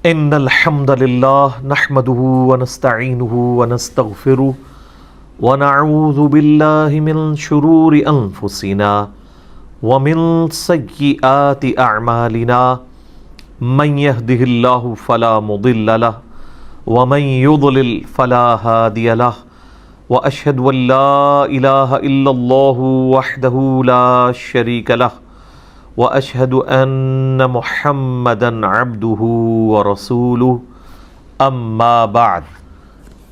ان الحمد للہ نحمده ونستعینه ونستغفره ونعوذ باللہ من شرور انفسنا ومن سیئات اعمالنا من يهده اللہ فلا مضل له ومن يضلل فلا هادی له واشهد ان لا الہ الا اللہ وحدہ لا شریک له واشهد ان محمدا عبده ورسوله اما بعد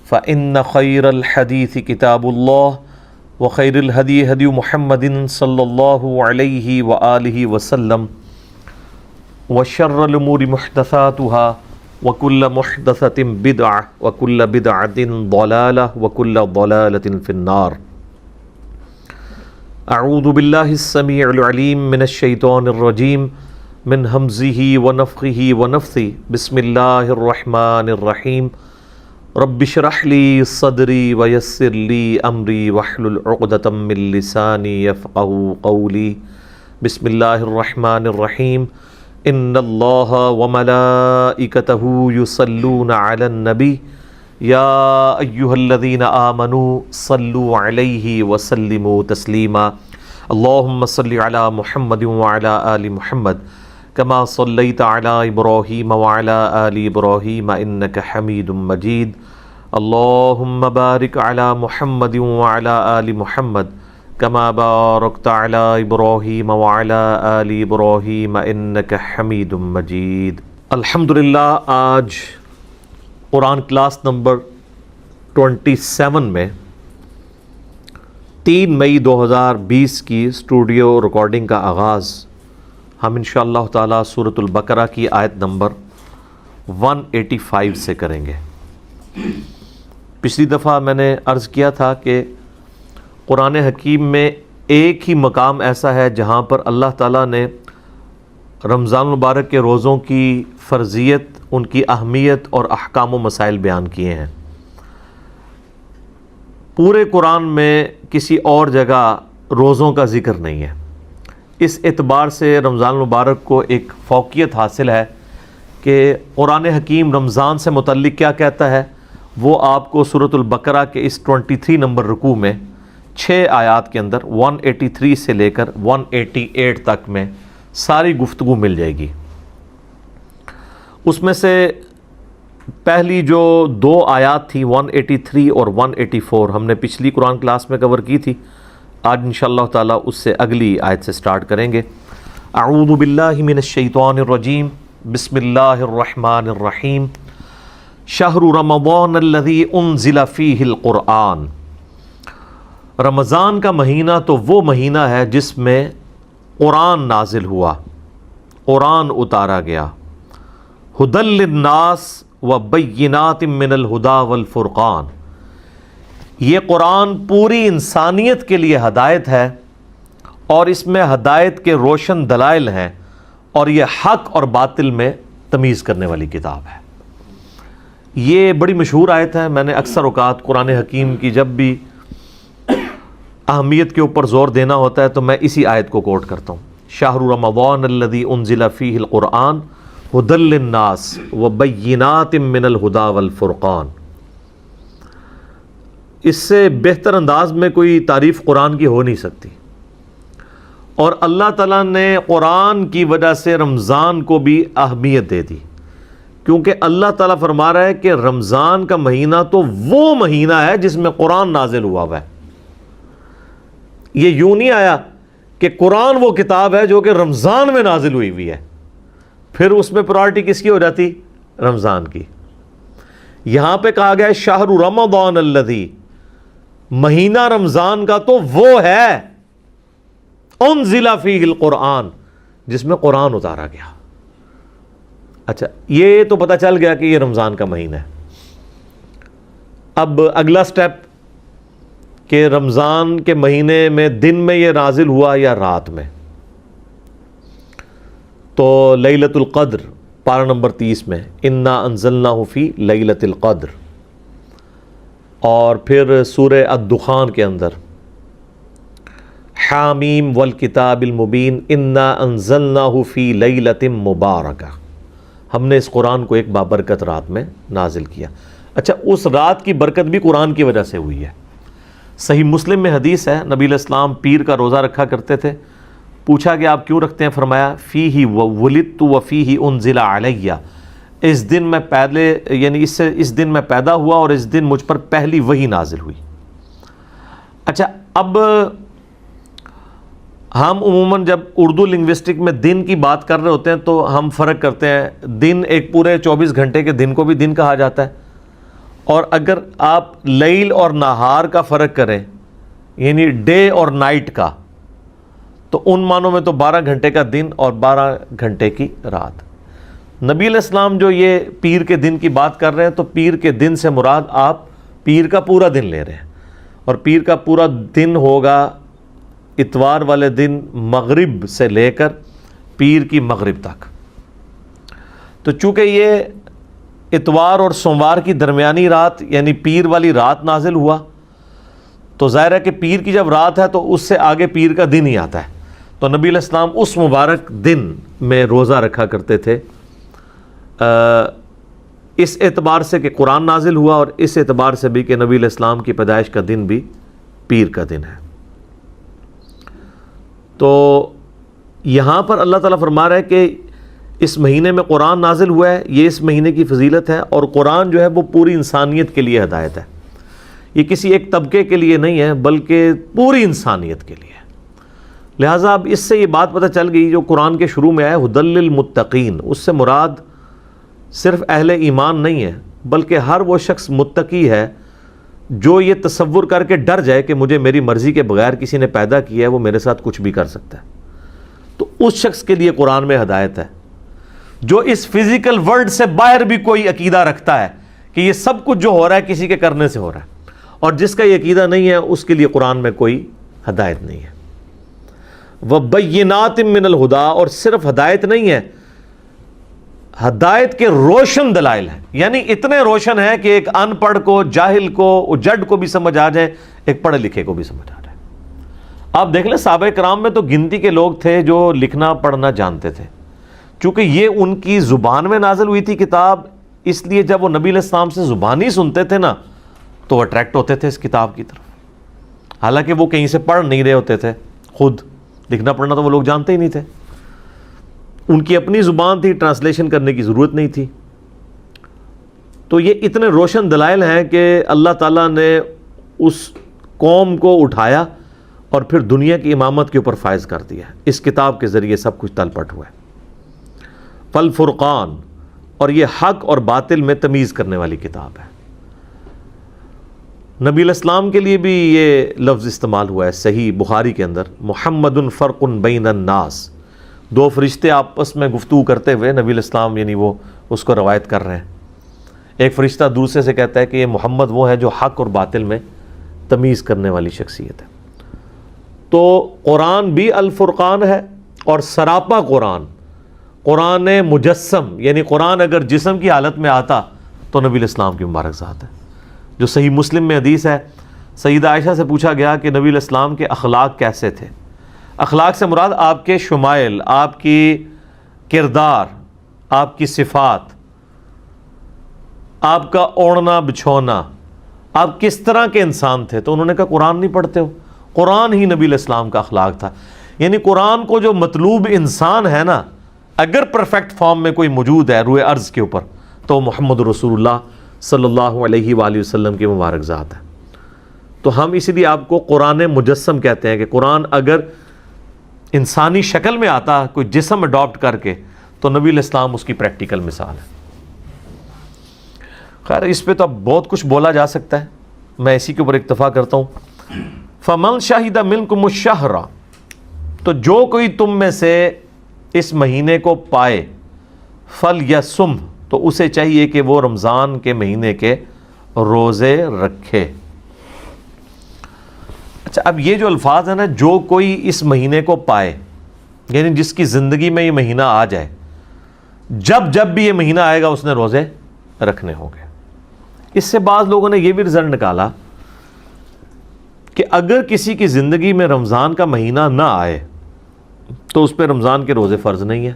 فان خير الحديث كتاب الله وخير الهدي هدي محمد صلى الله عليه وآله وسلم وشر الامور محدثاتها وكل محدثة بدعة وكل بدعة ضلالة وكل ضلالة في النار. اعوذ باللہ السمیع العلیم من الشیطان الرجیم من ہمزہ ونفخہ ونفثہ بسم اللہ الرحمن الرحیم رب اشرح لی صدری ویسر لی امری واحلل عقدۃ من لسانی یفقہوا قولی. بسم اللہ الرحمن الرحیم ان اللہ وملائکتہ یصلون علی النبی یا ایہا الذین آمنوا صلوا علیہ وسلموا تسلیما. اللہم صلی علی محمد وعلی آل محمد کما صلیت علی ابراہیم وعلی آل ابراہیم انک حمید مجید. اللہم بارک علی محمد وعلی آل محمد کما بارکت علی ابراہیم وعلی آل ابراہیم انک حمید مجید. الحمدللہ آج قرآن کلاس نمبر 27 میں 3 مئی 2020 کی اسٹوڈیو ریکارڈنگ کا آغاز ہم انشاءاللہ تعالی سورۃ البقرہ کی آیت نمبر 185 سے کریں گے. پچھلی دفعہ میں نے عرض کیا تھا کہ قرآن حکیم میں ایک ہی مقام ایسا ہے جہاں پر اللہ تعالیٰ نے رمضان المبارک کے روزوں کی فرضیت، ان کی اہمیت اور احکام و مسائل بیان کیے ہیں. پورے قرآن میں کسی اور جگہ روزوں کا ذکر نہیں ہے. اس اعتبار سے رمضان المبارک کو ایک فوقیت حاصل ہے کہ قرآن حکیم رمضان سے متعلق کیا کہتا ہے وہ آپ کو سورۃ البقرہ کے اس 23 نمبر رکوع میں 6 آیات کے اندر 183 سے لے کر 188 تک میں ساری گفتگو مل جائے گی. اس میں سے پہلی جو 2 آیات تھی 183 اور 184 ہم نے پچھلی قرآن کلاس میں کور کی تھی. آج انشاءاللہ تعالیٰ اس سے اگلی آیت سے سٹارٹ کریں گے. اعوذ باللہ من الشیطان الرجیم بسم اللہ الرحمن الرحیم شہر رمضان الذی انزل فیہ القرآن. رمضان کا مہینہ تو وہ مہینہ ہے جس میں قرآن نازل ہوا، قرآن اتارا گیا. ہدی للناس وبینات من الہدی والفرقان. یہ قرآن پوری انسانیت کے لیے ہدایت ہے اور اس میں ہدایت کے روشن دلائل ہیں اور یہ حق اور باطل میں تمیز کرنے والی کتاب ہے. یہ بڑی مشہور آیت ہے. میں نے اکثر اوقات قرآن حکیم کی جب بھی اہمیت کے اوپر زور دینا ہوتا ہے تو میں اسی آیت کو کوٹ کرتا ہوں. شہر رمضان الذی انزل فیہ القرآن ہدی للناس وبینات من الہدی والفرقان. اس سے بہتر انداز میں کوئی تعریف قرآن کی ہو نہیں سکتی. اور اللہ تعالیٰ نے قرآن کی وجہ سے رمضان کو بھی اہمیت دے دی، کیونکہ اللہ تعالیٰ فرما رہا ہے کہ رمضان کا مہینہ تو وہ مہینہ ہے جس میں قرآن نازل ہوا ہوا ہے. یہ یوں نہیں آیا کہ قرآن وہ کتاب ہے جو کہ رمضان میں نازل ہوئی ہوئی ہے، پھر اس میں پرائرٹی کس کی ہو جاتی؟ رمضان کی. یہاں پہ کہا گیا ہے شہر رمضان الذی، مہینہ رمضان کا تو وہ ہے انزل فیہ القرآن جس میں قرآن اتارا گیا. اچھا یہ تو پتہ چل گیا کہ یہ رمضان کا مہینہ ہے. اب اگلا سٹیپ کہ رمضان کے مہینے میں دن میں یہ نازل ہوا یا رات میں. تو لیلۃ القدر پارہ نمبر 30 میں انا انزلناہ فی لیلۃ القدر، اور پھر سورہ الدخان کے اندر حامیم والکتاب المبین انا انزلناہ فی لیلۃ مبارکہ. ہم نے اس قرآن کو ایک بابرکت رات میں نازل کیا۔ اچھا، اس رات کی برکت بھی قرآن کی وجہ سے ہوئی ہے۔ صحیح مسلم میں حدیث ہے، نبی علیہ السلام پیر کا روزہ رکھا کرتے تھے۔ پوچھا کہ آپ کیوں رکھتے ہیں؟ فرمایا فیہ ولدت وفیہ انزل علیہ، اس دن میں اس دن میں پیدا ہوا اور اس دن مجھ پر پہلی وحی نازل ہوئی۔ اچھا، اب ہم عموماً جب اردو لنگوسٹک میں دن کی بات کر رہے ہوتے ہیں تو ہم فرق کرتے ہیں، دن ایک پورے 24 گھنٹے کے دن کو بھی دن کہا جاتا ہے، اور اگر آپ لیل اور نہار کا فرق کریں یعنی ڈے اور نائٹ کا، تو ان معنوں میں تو 12 گھنٹے کا دن اور 12 گھنٹے کی رات۔ نبی علیہ السلام جو یہ پیر کے دن کی بات کر رہے ہیں تو پیر کے دن سے مراد آپ پیر کا پورا دن لے رہے ہیں، اور پیر کا پورا دن ہوگا اتوار والے دن مغرب سے لے کر پیر کی مغرب تک۔ تو چونکہ یہ اتوار اور سوموار کی درمیانی رات یعنی پیر والی رات نازل ہوا، تو ظاہر ہے کہ پیر کی جب رات ہے تو اس سے آگے پیر کا دن ہی آتا ہے، تو نبی علیہ السلام اس مبارک دن میں روزہ رکھا کرتے تھے، اس اعتبار سے کہ قرآن نازل ہوا، اور اس اعتبار سے بھی کہ نبی علیہ السلام کی پیدائش کا دن بھی پیر کا دن ہے۔ تو یہاں پر اللہ تعالیٰ فرما رہا ہے کہ اس مہینے میں قرآن نازل ہوا ہے، یہ اس مہینے کی فضیلت ہے، اور قرآن جو ہے وہ پوری انسانیت کے لیے ہدایت ہے، یہ کسی ایک طبقے کے لیے نہیں ہے بلکہ پوری انسانیت کے لیے۔ لہٰذا اب اس سے یہ بات پتہ چل گئی جو قرآن کے شروع میں آیا ہدی للمتقین، اس سے مراد صرف اہل ایمان نہیں ہے بلکہ ہر وہ شخص متقی ہے جو یہ تصور کر کے ڈر جائے کہ مجھے میری مرضی کے بغیر کسی نے پیدا کیا ہے، وہ میرے ساتھ کچھ بھی کر سکتا ہے، تو اس شخص کے لیے قرآن میں ہدایت ہے۔ جو اس فزیکل ورلڈ سے باہر بھی کوئی عقیدہ رکھتا ہے کہ یہ سب کچھ جو ہو رہا ہے کسی کے کرنے سے ہو رہا ہے، اور جس کا یہ عقیدہ نہیں ہے اس کے لیے قرآن میں کوئی ہدایت نہیں ہے۔ وَبَيِّنَاتٍ مِّنَ الْهُدَىٰ، اور صرف ہدایت نہیں ہے، ہدایت کے روشن دلائل ہیں، یعنی اتنے روشن ہیں کہ ایک ان پڑھ کو، جاہل کو، اجڑ کو بھی سمجھ آ جائے، ایک پڑھے لکھے کو بھی سمجھ آ جائے۔ آپ دیکھ لیں صحابہ کرام میں تو گنتی کے لوگ تھے جو لکھنا پڑھنا جانتے تھے، چونکہ یہ ان کی زبان میں نازل ہوئی تھی کتاب، اس لیے جب وہ نبی علیہ السلام سے زبانی سنتے تھے نا تو وہ اٹریکٹ ہوتے تھے اس کتاب کی طرف، حالانکہ وہ کہیں سے پڑھ نہیں رہے ہوتے تھے، خود لکھنا پڑھنا تو وہ لوگ جانتے ہی نہیں تھے، ان کی اپنی زبان تھی، ٹرانسلیشن کرنے کی ضرورت نہیں تھی۔ تو یہ اتنے روشن دلائل ہیں کہ اللہ تعالیٰ نے اس قوم کو اٹھایا اور پھر دنیا کی امامت کے اوپر فائز کر دیا، اس کتاب کے ذریعے سب کچھ تل پٹ ہوا ہے۔ فالفرقان، اور یہ حق اور باطل میں تمیز کرنے والی کتاب ہے۔ نبی علیہ السلام کے لیے بھی یہ لفظ استعمال ہوا ہے صحیح بخاری کے اندر، محمد فرق بین الناس، دو فرشتے آپس میں گفتگو کرتے ہوئے نبی علیہ السلام یعنی وہ اس کو روایت کر رہے ہیں، ایک فرشتہ دوسرے سے کہتا ہے کہ یہ محمد وہ ہے جو حق اور باطل میں تمیز کرنے والی شخصیت ہے۔ تو قرآن بھی الفرقان ہے، اور سراپا قرآن مجسم، یعنی قرآن اگر جسم کی حالت میں آتا تو نبی علیہ السلام کی مبارک ذات ہے، جو صحیح مسلم میں حدیث ہے، سیدہ عائشہ سے پوچھا گیا کہ نبی علیہ السلام کے اخلاق کیسے تھے؟ اخلاق سے مراد آپ کے شمائل، آپ کی کردار، آپ کی صفات، آپ کا اوڑھنا بچھونا، آپ کس طرح کے انسان تھے؟ تو انہوں نے کہا قرآن نہیں پڑھتے ہو؟ قرآن ہی نبی علیہ السلام کا اخلاق تھا، یعنی قرآن کو جو مطلوب انسان ہے نا، اگر پرفیکٹ فارم میں کوئی موجود ہے روئے ارض کے اوپر تو محمد رسول اللہ صلی اللہ علیہ وآلہ وسلم کی مبارک ذات ہے۔ تو ہم اسی لیے آپ کو قرآن مجسم کہتے ہیں کہ قرآن اگر انسانی شکل میں آتا، کوئی جسم اڈاپٹ کر کے، تو نبی علیہ السلام اس کی پریکٹیکل مثال ہے۔ خیر اس پہ تو اب بہت کچھ بولا جا سکتا ہے، میں اسی کے اوپر اکتفا کرتا ہوں۔ فَمَنْ شَهِدَ مِنْكُمُ الشَّهْرَ، تو جو کوئی تم میں سے اس مہینے کو پائے، فَلْيَصُمْ، تو اسے چاہیے کہ وہ رمضان کے مہینے کے روزے رکھے۔ اچھا اب یہ جو الفاظ ہیں نا، جو کوئی اس مہینے کو پائے، یعنی جس کی زندگی میں یہ مہینہ آ جائے، جب بھی یہ مہینہ آئے گا اس نے روزے رکھنے ہوں گے۔ اس سے بعض لوگوں نے یہ بھی رزلٹ نکالا کہ اگر کسی کی زندگی میں رمضان کا مہینہ نہ آئے تو اس پہ رمضان کے روزے فرض نہیں ہیں۔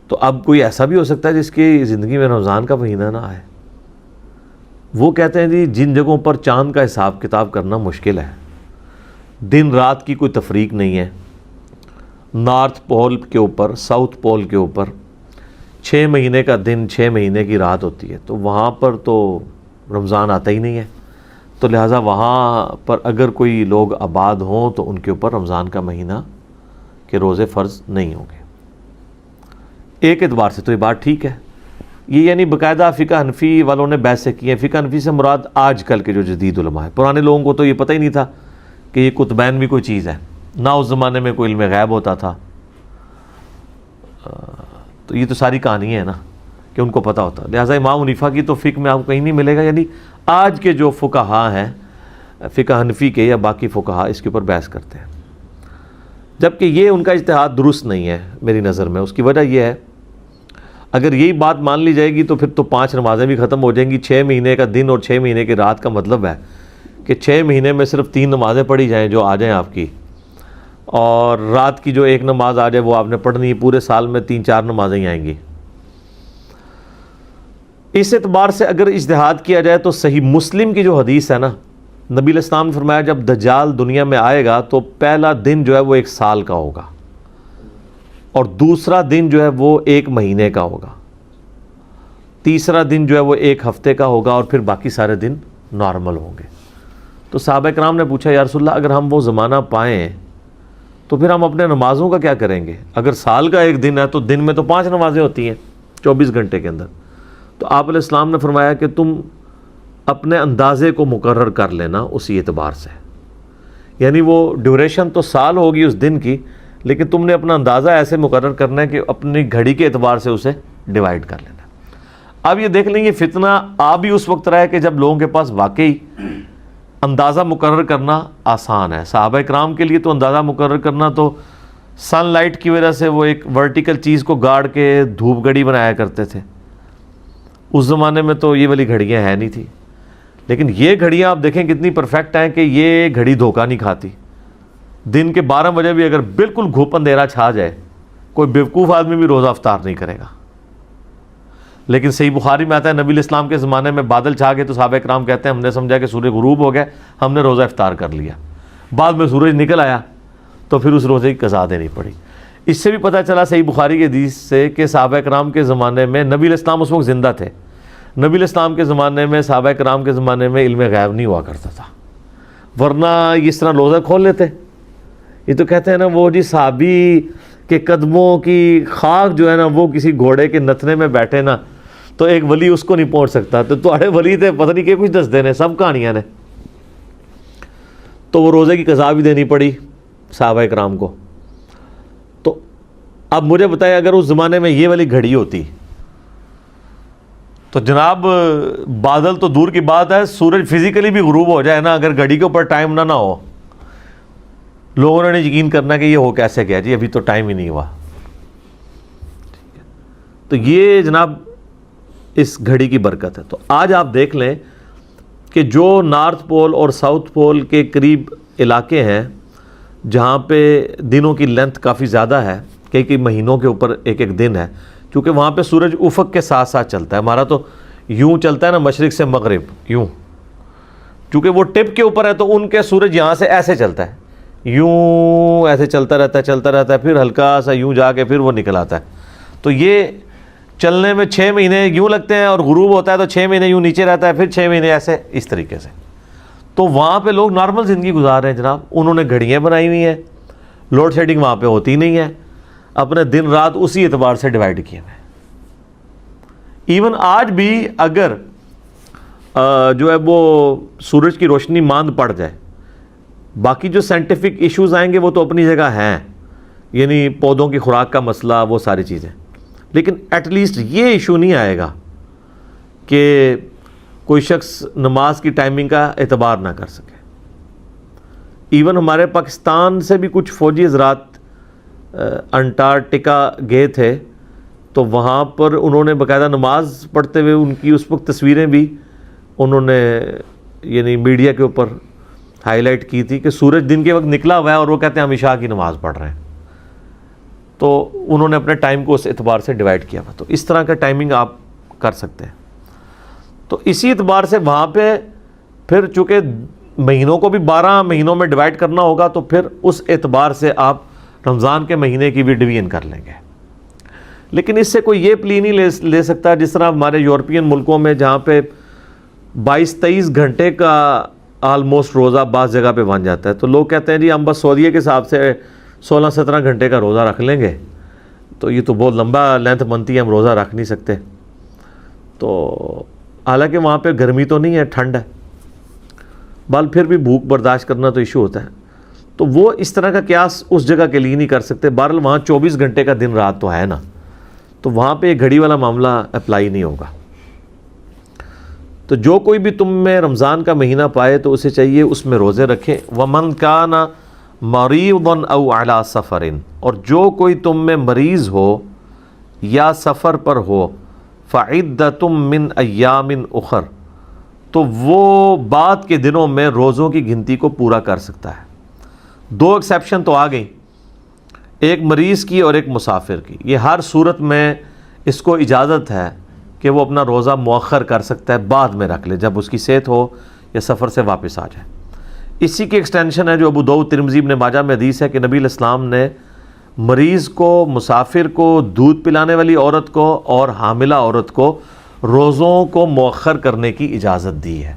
تو اب کوئی ایسا بھی ہو سکتا ہے جس کی زندگی میں رمضان کا مہینہ نہ آئے. وہ کہتے ہیں جی جن جگہوں پر چاند کا حساب کتاب کرنا مشکل ہے, دن رات کی کوئی تفریق نہیں ہے, نارتھ پول کے اوپر ساؤتھ پول کے اوپر 6 مہینے کا دن 6 مہینے کی رات ہوتی ہے, تو وہاں پر تو رمضان آتا ہی نہیں ہے. تو لہٰذا وہاں پر اگر کوئی لوگ آباد ہوں تو ان کے اوپر رمضان کا مہینہ کے روزے فرض نہیں ہوں گے. ایک اعتبار سے تو یہ بات ٹھیک ہے. یہ یعنی باقاعدہ فقہ حنفی والوں نے بحث سے کی ہے. فقہ حنفی سے مراد آج کل کے جو جدید علماء ہیں. پرانے لوگوں کو تو یہ پتہ ہی نہیں تھا کہ یہ قطبین بھی کوئی چیز ہے, نہ اس زمانے میں کوئی علم غیب ہوتا تھا. تو یہ تو ساری کہانی ہے نا کہ ان کو پتہ ہوتا. لہٰذا امام حنیفہ کی تو فقہ میں آپ کو کہیں نہیں ملے گا. یعنی آج کے جو فقہا ہیں فقہ حنفی کے یا باقی فقہا اس کے اوپر بحث کرتے ہیں, جبکہ یہ ان کا اجتہاد درست نہیں ہے میری نظر میں. اس کی وجہ یہ ہے, اگر یہی بات مان لی جائے گی تو پھر تو 5 نمازیں بھی ختم ہو جائیں گی. 6 مہینے کا دن اور 6 مہینے کی رات کا مطلب ہے کہ 6 مہینے میں صرف 3 نمازیں پڑھی جائیں جو آ جائیں آپ کی, اور رات کی جو 1 نماز آ جائے وہ آپ نے پڑھنی ہے. پورے سال میں 3-4 نمازیں ہی آئیں گی. اس اعتبار سے اگر اجتہاد کیا جائے تو صحیح مسلم کی جو حدیث ہے نا, نبی علیہ السلام نے فرمایا جب دجال دنیا میں آئے گا تو پہلا دن جو ہے وہ 1 سال کا ہوگا, اور دوسرا دن جو ہے وہ 1 مہینے کا ہوگا, تیسرا دن جو ہے وہ 1 ہفتے کا ہوگا, اور پھر باقی سارے دن نارمل ہوں گے. تو صحابہ کرام نے پوچھا یا رسول اللہ اگر ہم وہ زمانہ پائیں تو پھر ہم اپنے نمازوں کا کیا کریں گے؟ اگر سال کا 1 دن ہے تو دن میں تو 5 نمازیں ہوتی ہیں 24 گھنٹے کے اندر. تو آپ علیہ السلام نے فرمایا کہ تم اپنے اندازے کو مقرر کر لینا اسی اعتبار سے. یعنی وہ ڈیوریشن تو سال ہوگی اس دن کی, لیکن تم نے اپنا اندازہ ایسے مقرر کرنا ہے کہ اپنی گھڑی کے اعتبار سے اسے ڈیوائیڈ کر لینا. اب یہ دیکھ لیں گے فتنہ آ بھی اس وقت رہا ہے کہ جب لوگوں کے پاس واقعی اندازہ مقرر کرنا آسان ہے. صحابہ کرام کے لیے تو اندازہ مقرر کرنا تو سن لائٹ کی وجہ سے وہ ایک ورٹیکل چیز کو گاڑ کے دھوپ گھڑی بنایا کرتے تھے. اس زمانے میں تو یہ والی گھڑیاں ہیں نہیں تھی, لیکن یہ گھڑیاں آپ دیکھیں کتنی پرفیکٹ ہیں کہ یہ گھڑی دھوکہ نہیں کھاتی. دن کے 12 بجے بھی اگر بالکل گھوپ اندھیرا چھا جائے کوئی بیوقوف آدمی بھی روزہ افطار نہیں کرے گا. لیکن صحیح بخاری میں آتا ہے نبی علیہ السلام کے زمانے میں بادل چھا گئے تو صحابہ کرام کہتے ہیں ہم نے سمجھا کہ سورج غروب ہو گیا, ہم نے روزہ افطار کر لیا. بعد میں سورج نکل آیا تو پھر اس روزے کی قضا دینی پڑی. اس سے بھی پتہ چلا صحیح بخاری کے حدیث سے کہ صحابہ کرام کے زمانے میں نبی علیہ السلام اس وقت زندہ تھے. نبی علیہ السلام کے زمانے میں صحابہ کرام کے زمانے میں علم غیب نہیں ہوا کرتا تھا, ورنہ اس طرح روزہ کھول لیتے. یہ تو کہتے ہیں نا وہ جی صحابی کے قدموں کی خاک جو ہے نا وہ کسی گھوڑے کے نتنے میں بیٹھے نا تو ایک ولی اس کو نہیں پہنچ سکتا. تو تھوڑے ولی تھے پتہ نہیں کہ کچھ دس دینے سب کہانیاں نے. تو وہ روزے کی قضا بھی دینی پڑی صحابہ کرام کو. تو اب مجھے بتائیں اگر اس زمانے میں یہ والی گھڑی ہوتی تو جناب بادل تو دور کی بات ہے, سورج فزیکلی بھی غروب ہو جائے نا, اگر گھڑی کے اوپر ٹائم نہ ہو لوگوں نے یقین کرنا کہ یہ ہو کیسے گیا جی, ابھی تو ٹائم ہی نہیں ہوا. تو یہ جناب اس گھڑی کی برکت ہے. تو آج آپ دیکھ لیں کہ جو نارتھ پول اور ساؤتھ پول کے قریب علاقے ہیں جہاں پہ دنوں کی لینتھ کافی زیادہ ہے, کئی مہینوں کے اوپر ایک دن ہے, کیونکہ وہاں پہ سورج افق کے ساتھ ساتھ چلتا ہے. ہمارا تو یوں چلتا ہے نا مشرق سے مغرب یوں, چونکہ وہ ٹپ کے اوپر ہے تو ان کے سورج یہاں سے ایسے چلتا ہے, یوں ایسے چلتا رہتا ہے پھر ہلکا سا یوں جا کے پھر وہ نکل آتا ہے. تو یہ چلنے میں 6 مہینے یوں لگتے ہیں, اور غروب ہوتا ہے تو 6 مہینے یوں نیچے رہتا ہے, پھر 6 مہینے ایسے اس طریقے سے. تو وہاں پہ لوگ نارمل زندگی گزار رہے ہیں جناب. انہوں نے گھڑیاں بنائی ہوئی ہیں, لوڈ شیڈنگ وہاں پہ ہوتی نہیں ہے, اپنے دن رات اسی اعتبار سے ڈیوائڈ کیے ہوئے ہیں. ایون آج بھی اگر جو ہے وہ سورج کی روشنی ماند پڑ جائے, باقی جو سائنٹیفک ایشوز آئیں گے وہ تو اپنی جگہ ہیں, یعنی پودوں کی خوراک کا مسئلہ وہ ساری چیزیں, لیکن ایٹ لیسٹ یہ ایشو نہیں آئے گا کہ کوئی شخص نماز کی ٹائمنگ کا اعتبار نہ کر سکے. ایون ہمارے پاکستان سے بھی کچھ فوجی حضرات انٹارکٹیکا گئے تھے, تو وہاں پر انہوں نے باقاعدہ نماز پڑھتے ہوئے ان کی اس وقت تصویریں بھی انہوں نے یعنی میڈیا کے اوپر ہائی لائٹ کی تھی کہ سورج دن کے وقت نکلا ہوا ہے اور وہ کہتے ہیں ہم عشاء کی نماز پڑھ رہے ہیں. تو انہوں نے اپنے ٹائم کو اس اعتبار سے ڈیوائڈ کیا ہوا. تو اس طرح کا ٹائمنگ آپ کر سکتے ہیں. تو اسی اعتبار سے وہاں پہ پھر چونکہ مہینوں کو بھی 12 مہینوں میں ڈیوائڈ کرنا ہوگا تو پھر اس اعتبار سے آپ رمضان کے مہینے کی بھی ڈویژن کر لیں گے. لیکن اس سے کوئی یہ پلی نہیں لے سکتا جس طرح ہمارے یورپین ملکوں میں جہاں پہ 22-23 گھنٹے کا آلموسٹ روزہ بعض جگہ پہ بن جاتا ہے. تو لوگ کہتے ہیں جی ہم بس سعودیہ کے حساب سے 16-17 گھنٹے کا روزہ رکھ لیں گے. تو یہ تو بہت لمبا لینتھ بنتی ہے, ہم روزہ رکھ نہیں سکتے. تو حالانکہ وہاں پہ گرمی تو نہیں ہے, ٹھنڈ ہے, بال پھر بھی بھوک برداشت کرنا تو ایشو ہوتا ہے. تو وہ اس طرح کا قیاس اس جگہ کے لیے نہیں کر سکتے. بہرحال وہاں 24 گھنٹے کا دن رات تو ہے نا, تو وہاں پہ یہ گھڑی والا معاملہ اپلائی نہیں ہوگا. تو جو کوئی بھی تم میں رمضان کا مہینہ پائے تو اسے چاہیے اس میں روزے رکھے. وَمَنْ كَانَ مَرِيضًا أَوْ عَلَى سَفَرٍ, اور جو کوئی تم میں مریض ہو یا سفر پر ہو, فَعِدَّةٌ مِّنْ أَيَّامٍ أُخَرَ, تو وہ بعد کے دنوں میں روزوں کی گنتی کو پورا کر سکتا ہے. 2 ایکسیپشن تو آ گئیں, ایک مریض کی اور ایک مسافر کی. یہ ہر صورت میں اس کو اجازت ہے کہ وہ اپنا روزہ مؤخر کر سکتا ہے, بعد میں رکھ لے جب اس کی صحت ہو یا سفر سے واپس آ جائے. اسی کی ایکسٹینشن ہے جو ابو داؤد, ترمذی, ابن ماجہ میں حدیث ہے کہ نبی علیہ السلام نے مریض کو, مسافر کو, دودھ پلانے والی عورت کو اور حاملہ عورت کو روزوں کو مؤخر کرنے کی اجازت دی ہے.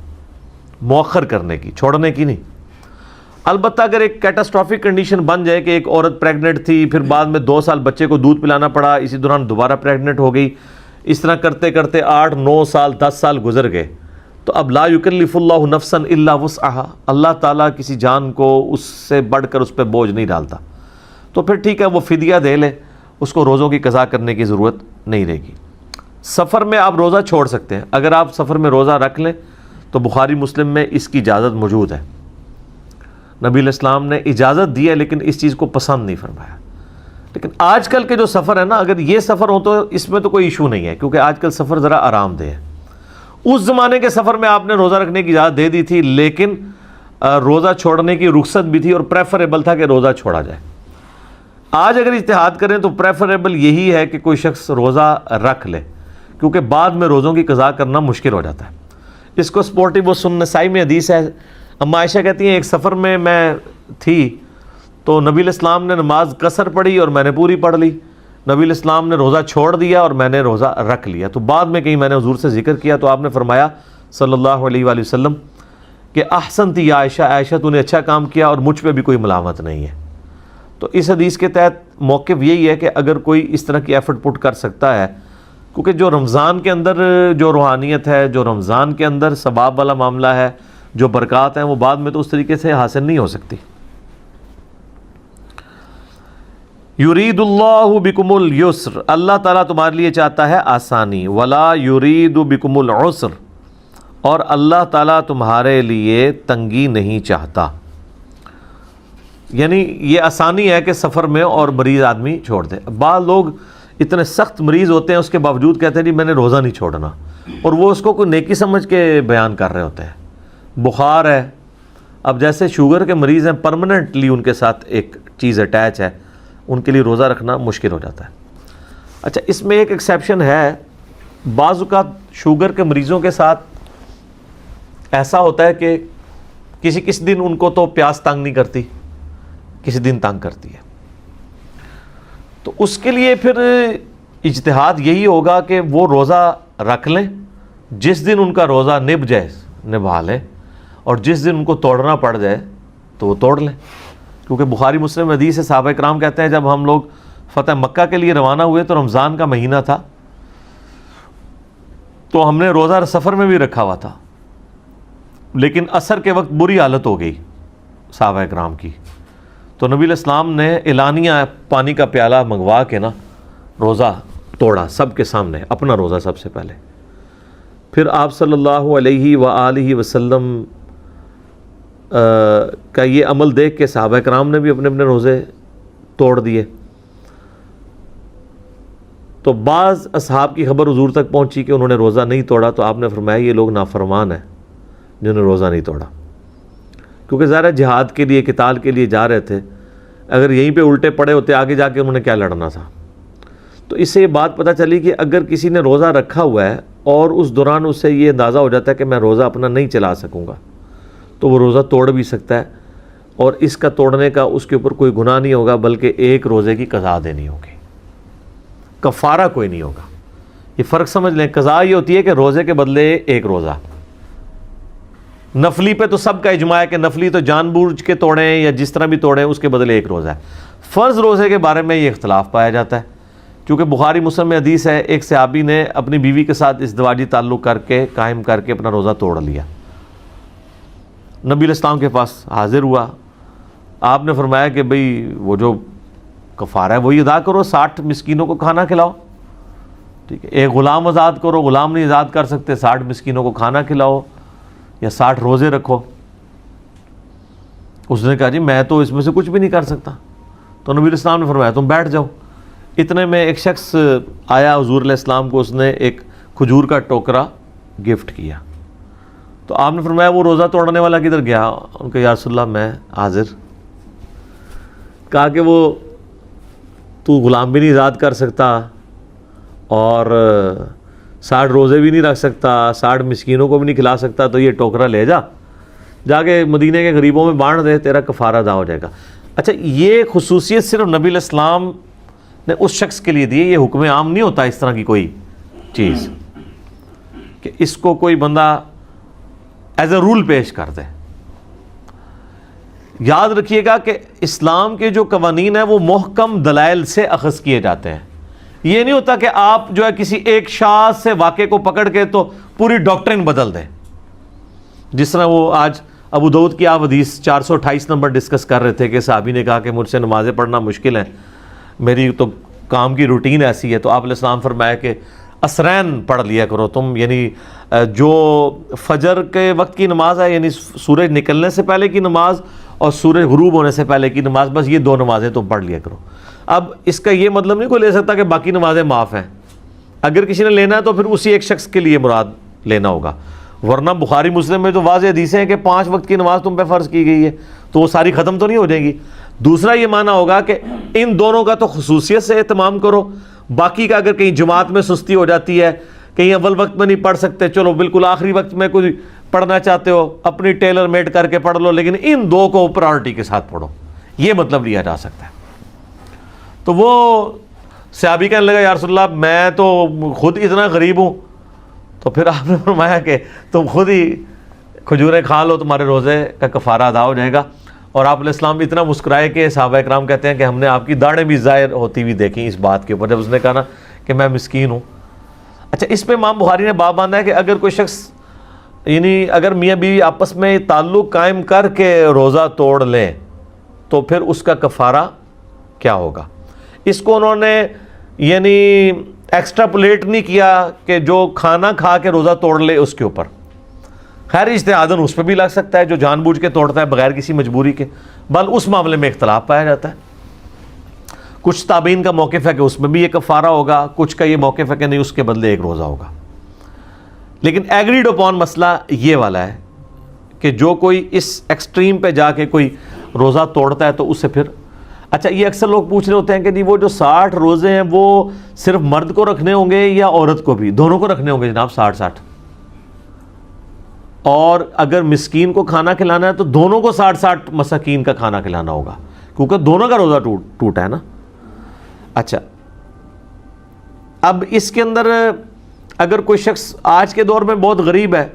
مؤخر کرنے کی, چھوڑنے کی نہیں. البتہ اگر ایک کیٹاسٹرافک کنڈیشن بن جائے کہ ایک عورت پریگننٹ تھی, پھر بعد میں 2 سال بچے کو دودھ پلانا پڑا, اسی دوران دوبارہ پریگننٹ ہو گئی, اس طرح کرتے کرتے 8-9 سال 10 سال گزر گئے, تو اب لا یکلف اللہ نفسا الا وسعها, اللہ تعالیٰ کسی جان کو اس سے بڑھ کر اس پہ بوجھ نہیں ڈالتا. تو پھر ٹھیک ہے, وہ فدیہ دے لے, اس کو روزوں کی قضا کرنے کی ضرورت نہیں رہے گی. سفر میں آپ روزہ چھوڑ سکتے ہیں. اگر آپ سفر میں روزہ رکھ لیں تو بخاری مسلم میں اس کی اجازت موجود ہے. نبی علیہ السلام نے اجازت دی ہے لیکن اس چیز کو پسند نہیں فرمایا. لیکن آج کل کے جو سفر ہے نا, اگر یہ سفر ہو تو اس میں تو کوئی ایشو نہیں ہے, کیونکہ آج کل سفر ذرا آرام دہ ہے. اس زمانے کے سفر میں آپ نے روزہ رکھنے کی اجازت دے دی تھی, لیکن روزہ چھوڑنے کی رخصت بھی تھی اور پریفریبل تھا کہ روزہ چھوڑا جائے. آج اگر اجتہاد کریں تو پریفریبل یہی ہے کہ کوئی شخص روزہ رکھ لے, کیونکہ بعد میں روزوں کی قضا کرنا مشکل ہو جاتا ہے. اس کو سپورٹیو و سنن نسائی میں حدیث ہے. اما عائشہ کہتی ہیں ایک سفر میں تھی تو نبی علیہ السلام نے نماز قصر پڑھی اور میں نے پوری پڑھ لی. نبی علیہ السلام نے روزہ چھوڑ دیا اور میں نے روزہ رکھ لیا. تو بعد میں کہیں میں نے حضور سے ذکر کیا تو آپ نے فرمایا صلی اللہ علیہ وآلہ وسلم کہ احسنتی یا عائشہ, عائشہ تو نے اچھا کام کیا اور مجھ پہ بھی کوئی ملامت نہیں ہے. تو اس حدیث کے تحت موقف یہی ہے کہ اگر کوئی اس طرح کی ایفرٹ پٹ کر سکتا ہے, کیونکہ جو رمضان کے اندر جو روحانیت ہے, جو رمضان کے اندر ثواب والا معاملہ ہے, جو برکات ہیں, وہ بعد میں تو اس طریقے سے حاصل نہیں ہو سکتی. یرید اللہ بکم اليسر, اللہ تعالیٰ تمہارے لیے چاہتا ہے آسانی. ولا یرید بکم العسر, اور اللہ تعالیٰ تمہارے لیے تنگی نہیں چاہتا. یعنی یہ آسانی ہے کہ سفر میں اور مریض آدمی چھوڑ دے. بعض لوگ اتنے سخت مریض ہوتے ہیں اس کے باوجود کہتے ہیں جی میں نے روزہ نہیں چھوڑنا, اور وہ اس کو کوئی نیکی سمجھ کے بیان کر رہے ہوتے ہیں. بخار ہے, اب جیسے شوگر کے مریض ہیں, پرماننٹلی ان کے ساتھ ایک چیز اٹیچ ہے, ان کے لیے روزہ رکھنا مشکل ہو جاتا ہے. اچھا, اس میں ایک ایکسیپشن ہے. بعض اوقات شوگر کے مریضوں کے ساتھ ایسا ہوتا ہے کہ کسی دن ان کو تو پیاس تنگ نہیں کرتی, کسی دن تنگ کرتی ہے. تو اس کے لیے پھر اجتہاد یہی ہوگا کہ وہ روزہ رکھ لیں, جس دن ان کا روزہ نبھ جائے نبھا لیں, اور جس دن ان کو توڑنا پڑ جائے تو وہ توڑ لیں. کیونکہ بخاری مسلم حدیث ہے, صحابہ کرام کہتے ہیں جب ہم لوگ فتح مکہ کے لیے روانہ ہوئے تو رمضان کا مہینہ تھا, تو ہم نے روزہ سفر میں بھی رکھا ہوا تھا, لیکن عصر کے وقت بری حالت ہو گئی صحابہ کرام کی. تو نبی علیہ السلام نے اعلانیہ پانی کا پیالہ منگوا کے نا روزہ توڑا سب کے سامنے, اپنا روزہ سب سے پہلے. پھر آپ صلی اللہ علیہ وآلہ وسلم کا یہ عمل دیکھ کے صحابہ کرام نے بھی اپنے اپنے روزے توڑ دیے. تو بعض اصحاب کی خبر حضور تک پہنچی کہ انہوں نے روزہ نہیں توڑا, تو آپ نے فرمایا یہ لوگ نافرمان ہیں جنہوں نے روزہ نہیں توڑا, کیونکہ ظاہر جہاد کے لیے, قتال کے لیے جا رہے تھے, اگر یہیں پہ الٹے پڑے ہوتے آگے جا کے انہوں نے کیا لڑنا تھا. تو اس سے یہ بات پتہ چلی کہ اگر کسی نے روزہ رکھا ہوا ہے اور اس دوران اس سے یہ اندازہ ہو جاتا ہے کہ میں روزہ اپنا نہیں چلا سکوں گا, تو وہ روزہ توڑ بھی سکتا ہے, اور اس کا توڑنے کا اس کے اوپر کوئی گناہ نہیں ہوگا, بلکہ ایک روزے کی قضا دینی ہوگی, کفارہ کوئی نہیں ہوگا. یہ فرق سمجھ لیں, قضا یہ ہوتی ہے کہ روزے کے بدلے ایک روزہ. نفلی پہ تو سب کا اجماع ہے کہ نفلی تو جان بوجھ کے توڑیں یا جس طرح بھی توڑیں, اس کے بدلے ایک روزہ ہے. فرض روزے کے بارے میں یہ اختلاف پایا جاتا ہے, کیونکہ بخاری مسلم میں حدیث ہے, ایک صحابی نے اپنی بیوی کے ساتھ ازدواجی تعلق کر کے قائم کر کے اپنا روزہ توڑ لیا. نبی علیہ السلام کے پاس حاضر ہوا, آپ نے فرمایا کہ بھئی وہ جو کفارہ ہے وہی ادا کرو, 60 مسکینوں کو کھانا کھلاؤ, ٹھیک ہے, ایک غلام آزاد کرو, غلام نہیں آزاد کر سکتے, 60 مسکینوں کو کھانا کھلاؤ یا 60 روزے رکھو. اس نے کہا جی میں تو اس میں سے کچھ بھی نہیں کر سکتا. تو نبی علیہ السلام نے فرمایا تم بیٹھ جاؤ. اتنے میں ایک شخص آیا حضور علیہ السلام کو, اس نے ایک کھجور کا ٹوکرا گفٹ کیا. تو آپ نے فرمایا وہ روزہ توڑنے والا کدھر گیا؟ ان کا یا رسول اللہ میں حاضر. کہا کہ وہ تو غلام بھی نہیں آزاد کر سکتا اور 60 روزے بھی نہیں رکھ سکتا, 60 مسکینوں کو بھی نہیں کھلا سکتا, تو یہ ٹوکرا لے جا کے مدینہ کے غریبوں میں بانٹ دے, تیرا کفارہ ادا ہو جائے گا. اچھا, یہ خصوصیت صرف نبی علیہ السلام نے اس شخص کے لیے دی ہے, یہ حکم عام نہیں ہوتا اس طرح کی کوئی چیز کہ اس کو کوئی بندہ ایز اے رول پیش کر دے. یاد رکھیے گا کہ اسلام کے جو قوانین ہیں وہ محکم دلائل سے اخذ کیے جاتے ہیں. یہ نہیں ہوتا کہ آپ جو ہے کسی ایک شاذ سے واقعے کو پکڑ کے تو پوری ڈاکٹرن بدل دیں. جس طرح وہ آج ابو داؤد کی آپ حدیث 428 نمبر ڈسکس کر رہے تھے کہ صحابی نے کہا کہ مجھ سے نمازیں پڑھنا مشکل ہے, میری تو کام کی روٹین ایسی ہے. تو آپ علیہ السلام فرمایا کہ اسرین پڑھ لیا کرو تم, یعنی جو فجر کے وقت کی نماز ہے, یعنی سورج نکلنے سے پہلے کی نماز اور سورج غروب ہونے سے پہلے کی نماز, بس یہ 2 نمازیں تم پڑھ لیا کرو. اب اس کا یہ مطلب نہیں کوئی لے سکتا کہ باقی نمازیں معاف ہیں. اگر کسی نے لینا ہے تو پھر اسی ایک شخص کے لیے مراد لینا ہوگا, ورنہ بخاری مسلم میں تو واضح حدیثیں ہیں کہ 5 وقت کی نماز تم پہ فرض کی گئی ہے, تو وہ ساری ختم تو نہیں ہو جائیں گی. دوسرا یہ معنی ہوگا کہ ان دونوں کا تو خصوصیت سے اہتمام کرو, باقی کا اگر کہیں جماعت میں سستی ہو جاتی ہے, کہیں اول وقت میں نہیں پڑھ سکتے, چلو بالکل آخری وقت میں کوئی پڑھنا چاہتے ہو اپنی ٹیلر میڈ کر کے پڑھ لو, لیکن ان 2 کو پرائورٹی کے ساتھ پڑھو, یہ مطلب لیا جا سکتا ہے. تو وہ صحابی کہنے لگا یا رسول اللہ میں تو خود اتنا غریب ہوں. تو پھر آپ نے فرمایا کہ تم خود ہی کھجوریں کھا لو, تمہارے روزے کا کفارہ ادا ہو جائے گا. اور آپ علیہ السلام بھی اتنا مسکرائے کہ صحابہ اکرام کہتے ہیں کہ ہم نے آپ کی داڑھیں بھی ظاہر ہوتی ہوئی دیکھیں اس بات کے اوپر, جب اس نے کہا نا کہ میں مسکین ہوں. اچھا, اس پہ امام بخاری نے باب باندھا ہے کہ اگر کوئی شخص, یعنی اگر میاں بیوی آپس میں تعلق قائم کر کے روزہ توڑ لیں تو پھر اس کا کفارہ کیا ہوگا. اس کو انہوں نے یعنی ایکسٹراپولیٹ نہیں کیا کہ جو کھانا کھا کے روزہ توڑ لے اس کے اوپر. خیر اجتہاداً اس پہ بھی لگ سکتا ہے جو جان بوجھ کے توڑتا ہے بغیر کسی مجبوری کے, بل اس معاملے میں اختلاف پایا جاتا ہے. کچھ تابعین کا موقف ہے کہ اس میں بھی یہ کفارہ ہوگا, کچھ کا یہ موقف ہے کہ نہیں اس کے بدلے ایک روزہ ہوگا. لیکن ایگریڈ اپون مسئلہ یہ والا ہے کہ جو کوئی اس ایکسٹریم پہ جا کے کوئی روزہ توڑتا ہے تو اس سے پھر, اچھا یہ اکثر لوگ پوچھ رہے ہوتے ہیں کہ جی وہ جو 60 روزے ہیں وہ صرف مرد کو رکھنے ہوں گے یا عورت کو بھی؟ دونوں کو رکھنے ہوں گے جناب 60. اور اگر مسکین کو کھانا کھلانا ہے تو دونوں کو 60 مساکین کا کھانا کھلانا ہوگا, کیونکہ دونوں کا روزہ ٹوٹا ہے نا. اچھا, اب اس کے اندر اگر کوئی شخص آج کے دور میں بہت غریب ہے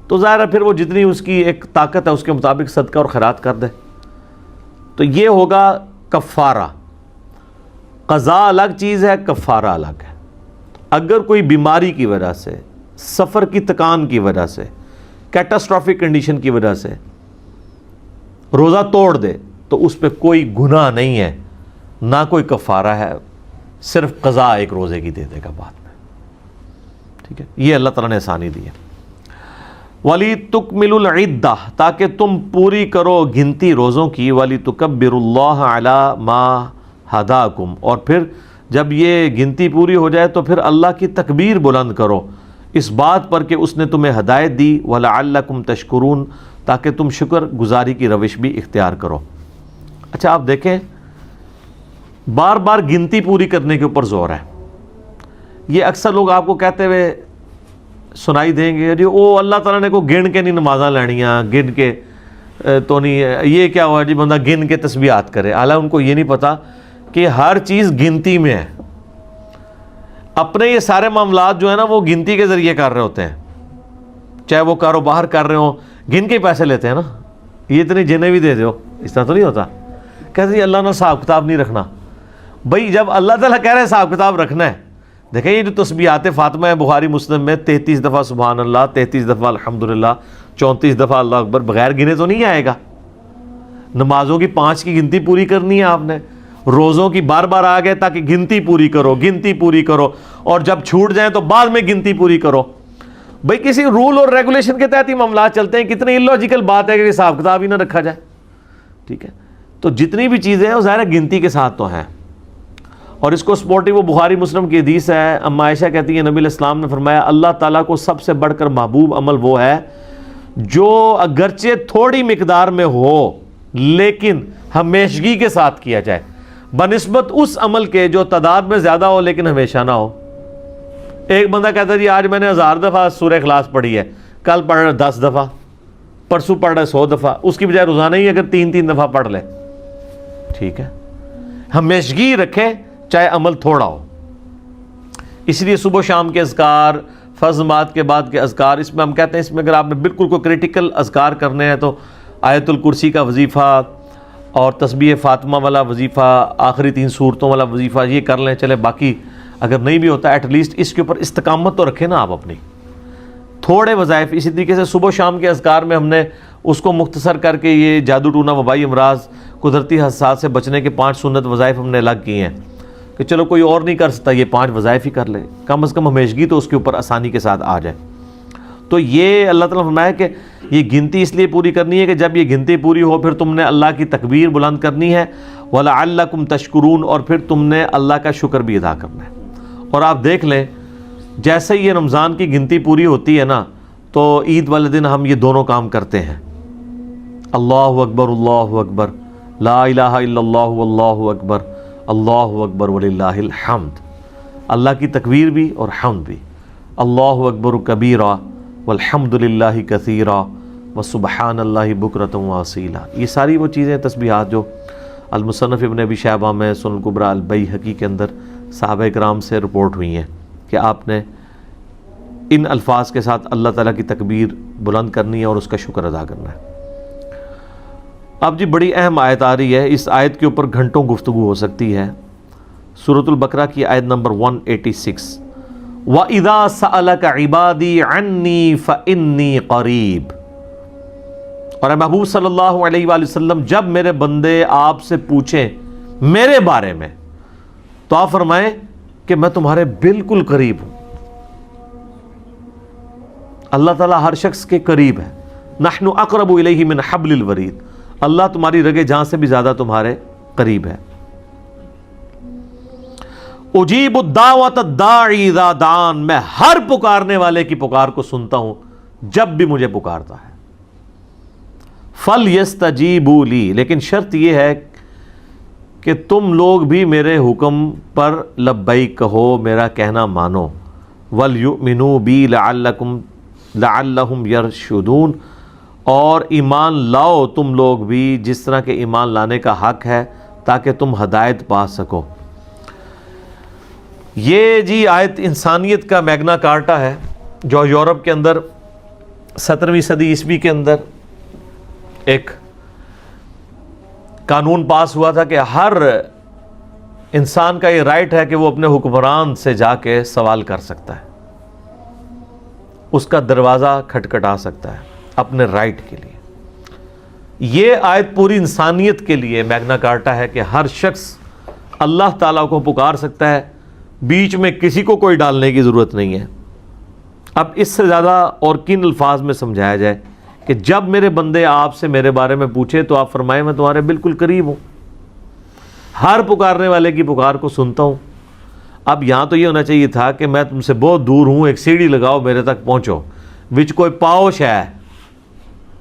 تو ظاہر ہے پھر وہ جتنی اس کی ایک طاقت ہے اس کے مطابق صدقہ اور خیرات کر دے, تو یہ ہوگا کفارہ. قضا الگ چیز ہے, کفارہ الگ ہے. اگر کوئی بیماری کی وجہ سے, سفر کی تکان کی وجہ سے, کیٹاسٹرافک کنڈیشن کی وجہ سے روزہ توڑ دے تو اس پہ کوئی گناہ نہیں ہے, نہ کوئی کفارہ ہے, صرف قضا ایک روزے کی دے دے گا بعد میں. ٹھیک ہے, یہ اللہ تعالیٰ نے آسانی دی ہے. وَلِتُكْمِلُوا الْعِدَّةَ, تاکہ تم پوری کرو گنتی روزوں کی. وَلِتُكَبِّرُوا اللَّهَ عَلَى مَا هَدَاكُمْ, اور پھر جب یہ گنتی پوری ہو جائے تو پھر اللہ کی تکبیر بلند کرو اس بات پر کہ اس نے تمہیں ہدایت دی. وَلَعَلَّكُمْ تَشْكُرُونَ, تاکہ تم شکر گزاری کی روش بھی اختیار کرو. اچھا آپ دیکھیں بار بار گنتی پوری کرنے کے اوپر زور ہے. یہ اکثر لوگ آپ کو کہتے ہوئے سنائی دیں گے جی او اللہ تعالیٰ نے کو گن کے نہیں نمازاں لینیاں، گن کے تو نہیں، یہ کیا ہوا جی بندہ گن کے تسبیحات کرے. حالانکہ ان کو یہ نہیں پتا کہ ہر چیز گنتی میں ہے. اپنے یہ سارے معاملات جو ہیں نا وہ گنتی کے ذریعے کر رہے ہوتے ہیں. چاہے وہ کاروبار کر رہے ہوں گن کے پیسے لیتے ہیں نا، یہ اتنی جنہیں بھی دے دو، اس طرح تو نہیں ہوتا. کہتے ہیں اللہ نے حساب کتاب نہیں رکھنا. بھائی جب اللہ تعالیٰ کہہ رہے ہیں حساب کتاب رکھنا ہے، دیکھیں یہ جو تسبیحات فاطمہ ہے بخاری مسلم میں 33 دفعہ سبحان اللہ، 33 دفعہ الحمدللہ، 34 دفعہ اللہ اکبر، بغیر گنے تو نہیں آئے گا. نمازوں کی 5 کی گنتی پوری کرنی ہے آپ نے، روزوں کی بار بار آ گئے تاکہ گنتی پوری کرو، گنتی پوری کرو، اور جب چھوٹ جائیں تو بعد میں گنتی پوری کرو. بھئی کسی رول اور ریگولیشن کے تحت ہی معاملات چلتے ہیں. کتنی illogical بات ہے کہ حساب کتاب ہی نہ رکھا جائے. ٹھیک ہے، تو جتنی بھی چیزیں ہیں وہ ظاہر گنتی کے ساتھ تو ہیں. اور اس کو سپورٹنگ وہ بخاری مسلم کی حدیث ہے. اما عائشہ کہتی ہیں نبی علیہ السلام نے فرمایا اللہ تعالیٰ کو سب سے بڑھ کر محبوب عمل وہ ہے جو اگرچہ تھوڑی مقدار میں ہو لیکن ہمیشگی کے ساتھ کیا جائے، بنسبت اس عمل کے جو تعداد میں زیادہ ہو لیکن ہمیشہ نہ ہو. ایک بندہ کہتا ہے جی آج میں نے 1000 دفعہ سورہ اخلاص پڑھی ہے، کل پڑھ رہا 10 دفعہ، پرسوں پڑھ رہا 100 دفعہ، اس کی بجائے روزانہ ہی اگر 3 دفعہ پڑھ لے. ٹھیک ہے، ہمیشگی رکھے چاہے عمل تھوڑا ہو. اس لیے صبح و شام کے اذکار، فرض نماز کے بعد کے اذکار، اس میں ہم کہتے ہیں اس میں اگر آپ نے بالکل کوئی کریٹیکل اذکار کرنے ہیں تو آیت الکرسی کا وظیفہ اور تسبیح فاطمہ والا وظیفہ، آخری 3 سورتوں والا وظیفہ یہ کر لیں. چلے باقی اگر نہیں بھی ہوتا ایٹ لیسٹ اس کے اوپر استقامت تو رکھیں نا آپ اپنی. تھوڑے وظائف اسی طریقے سے صبح و شام کے اذکار میں ہم نے اس کو مختصر کر کے یہ جادو ٹونا، وبائی امراض، قدرتی حادثات سے بچنے کے 5 سنت وظائف ہم نے الگ کیے ہیں کہ چلو کوئی اور نہیں کر سکتا یہ 5 وظائف ہی کر لے، کم از کم ہمیشگی تو اس کے اوپر آسانی کے ساتھ آ جائے. تو یہ اللہ تعالیٰ نے فرمایا کہ یہ گنتی اس لیے پوری کرنی ہے کہ جب یہ گنتی پوری ہو پھر تم نے اللہ کی تکبیر بلند کرنی ہے، وَلَعَلَّكُمْ تَشْكُرُونَ، اور پھر تم نے اللہ کا شکر بھی ادا کرنا ہے. اور آپ دیکھ لیں جیسے یہ رمضان کی گنتی پوری ہوتی ہے نا تو عید والے دن ہم یہ دونوں کام کرتے ہیں. اللہ اکبر لا الہ الا اللہ واللہ اکبر، اللہ اکبر وللہ الحمد، اللہ کی تکبیر بھی اور حمد بھی. اللہ اکبر کبیرا والحمد للہ کثیرا وسبحان اللہ بکرۃ واصیلا. یہ ساری وہ چیزیں تسبیحات جو المصنف ابن ابی شیبہ میں سنن الکبریٰ البیہقی کے اندر صحابہ کرام سے رپورٹ ہوئی ہیں کہ آپ نے ان الفاظ کے ساتھ اللہ تعالیٰ کی تکبیر بلند کرنی ہے اور اس کا شکر ادا کرنا ہے. اب جی بڑی اہم آیت آ رہی ہے، اس آیت کے اوپر گھنٹوں گفتگو ہو سکتی ہے. سورۃ البقرہ کی آیت نمبر 186، وَإِذَا سَأَلَكَ عِبَادِي عَنِّي فَإِنِّي قَرِيب. اور اے محبوب صلی اللہ علیہ وآلہ وسلم جب میرے بندے آپ سے پوچھیں میرے بارے میں تو آپ فرمائیں کہ میں تمہارے بالکل قریب ہوں. اللہ تعالیٰ ہر شخص کے قریب ہے. نحن اقرب الیہ من حبل الورید، اللہ تمہاری رگے جہاں سے بھی زیادہ تمہارے قریب ہے. اجیب الدعوۃ الداعی اذا دعان، میں ہر پکارنے والے کی پکار کو سنتا ہوں جب بھی مجھے پکارتا ہے. فلیستجیبوا لی، لیکن شرط یہ ہے کہ تم لوگ بھی میرے حکم پر لبیک کہو، میرا کہنا مانو. ولیؤمنوا بی لعلہم یرشدون، اور ایمان لاؤ تم لوگ بھی جس طرح کے ایمان لانے کا حق ہے تاکہ تم ہدایت پا سکو. یہ جی آیت انسانیت کا میگنا کارٹا ہے جو یورپ کے اندر 17ویں صدی عیسوی کے اندر ایک قانون پاس ہوا تھا کہ ہر انسان کا یہ رائٹ ہے کہ وہ اپنے حکمران سے جا کے سوال کر سکتا ہے، اس کا دروازہ کھٹکھٹا سکتا ہے اپنے رائٹ کے لیے. یہ آیت پوری انسانیت کے لیے میگنا کارٹا ہے کہ ہر شخص اللہ تعالیٰ کو پکار سکتا ہے، بیچ میں کسی کو کوئی ڈالنے کی ضرورت نہیں ہے. اب اس سے زیادہ اور کن الفاظ میں سمجھایا جائے کہ جب میرے بندے آپ سے میرے بارے میں پوچھے تو آپ فرمائیں میں تمہارے بالکل قریب ہوں، ہر پکارنے والے کی پکار کو سنتا ہوں. اب یہاں تو یہ ہونا چاہیے تھا کہ میں تم سے بہت دور ہوں، ایک سیڑھی لگاؤ میرے تک پہنچو، وچ کوئی پاؤش ہے،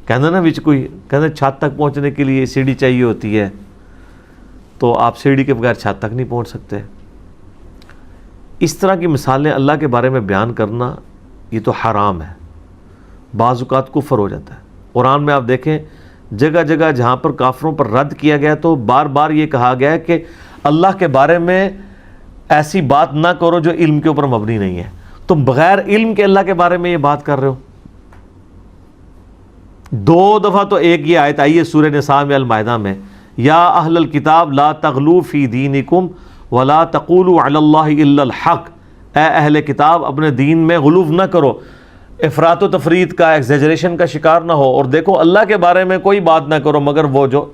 کہنا نا وچ کوئی کہنا چھت تک پہنچنے کے لیے سیڑھی چاہیے ہوتی ہے. تو آپ سیڑھی کے بغیر چھت تک نہیں پہنچ سکتے۔ اس طرح کی مثالیں اللہ کے بارے میں بیان کرنا یہ تو حرام ہے، بعض اوقات کفر ہو جاتا ہے۔ قرآن میں آپ دیکھیں جگہ جگہ جہاں پر کافروں پر رد کیا گیا تو بار بار یہ کہا گیا ہے کہ اللہ کے بارے میں ایسی بات نہ کرو جو علم کے اوپر مبنی نہیں ہے۔ تم بغیر علم کے اللہ کے بارے میں یہ بات کر رہے ہو۔ 2 دفعہ تو ایک یہ آیت آئی ہے سورہ نساء میں المائدہ میں، یا اہل الکتاب لا تغلو فی دینکم ولا تقولوا علی اللہ الا الحق، اے اہل کتاب اپنے دین میں غلو نہ کرو، افراط و تفرید کا، ایگزیجریشن کا شکار نہ ہو، اور دیکھو اللہ کے بارے میں کوئی بات نہ کرو مگر وہ جو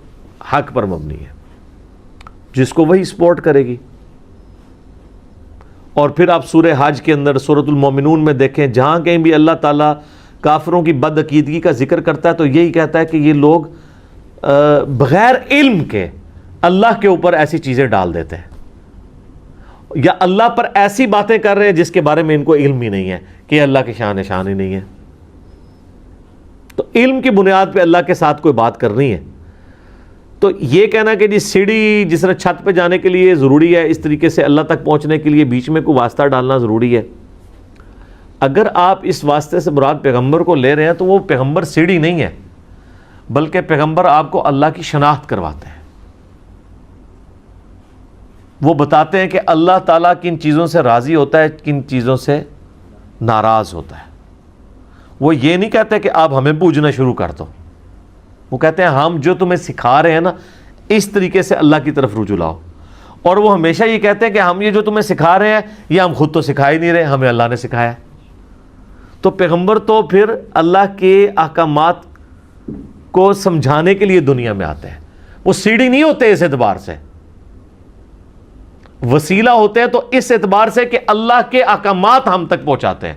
حق پر مبنی ہے، جس کو وہی سپورٹ کرے گی۔ اور پھر آپ سورہ حج کے اندر سورۃ المومنون میں دیکھیں، جہاں کہیں بھی اللہ تعالیٰ کافروں کی بد عقیدگی کا ذکر کرتا ہے تو یہی کہتا ہے کہ یہ لوگ بغیر علم کے اللہ کے اوپر ایسی چیزیں ڈال دیتے ہیں، یا اللہ پر ایسی باتیں کر رہے ہیں جس کے بارے میں ان کو علم ہی نہیں ہے کہ یہ اللہ کی شان ہی نہیں ہے۔ تو علم کی بنیاد پہ اللہ کے ساتھ کوئی بات کرنی ہے تو یہ کہنا کہ جی سیڑھی جس طرح چھت پہ جانے کے لیے ضروری ہے، اس طریقے سے اللہ تک پہنچنے کے لیے بیچ میں کوئی واسطہ ڈالنا ضروری ہے۔ اگر آپ اس واسطے سے مراد پیغمبر کو لے رہے ہیں تو وہ پیغمبر سیڑھی نہیں ہے، بلکہ پیغمبر آپ کو اللہ کی شناخت کرواتے ہیں۔ وہ بتاتے ہیں کہ اللہ تعالیٰ کن چیزوں سے راضی ہوتا ہے، کن چیزوں سے ناراض ہوتا ہے۔ وہ یہ نہیں کہتے کہ آپ ہمیں پوجنا شروع کر دو، وہ کہتے ہیں ہم جو تمہیں سکھا رہے ہیں نا اس طریقے سے اللہ کی طرف رجوع لاؤ۔ اور وہ ہمیشہ یہ کہتے ہیں کہ ہم یہ جو تمہیں سکھا رہے ہیں یہ ہم خود تو سکھا ہی نہیں رہے، ہمیں اللہ نے سکھایا۔ تو پیغمبر تو پھر اللہ کے احکامات کو سمجھانے کے لیے دنیا میں آتے ہیں، وہ سیڑھی نہیں ہوتے اس اعتبار سے، وسیلہ ہوتے ہیں تو اس اعتبار سے کہ اللہ کے احکامات ہم تک پہنچاتے ہیں،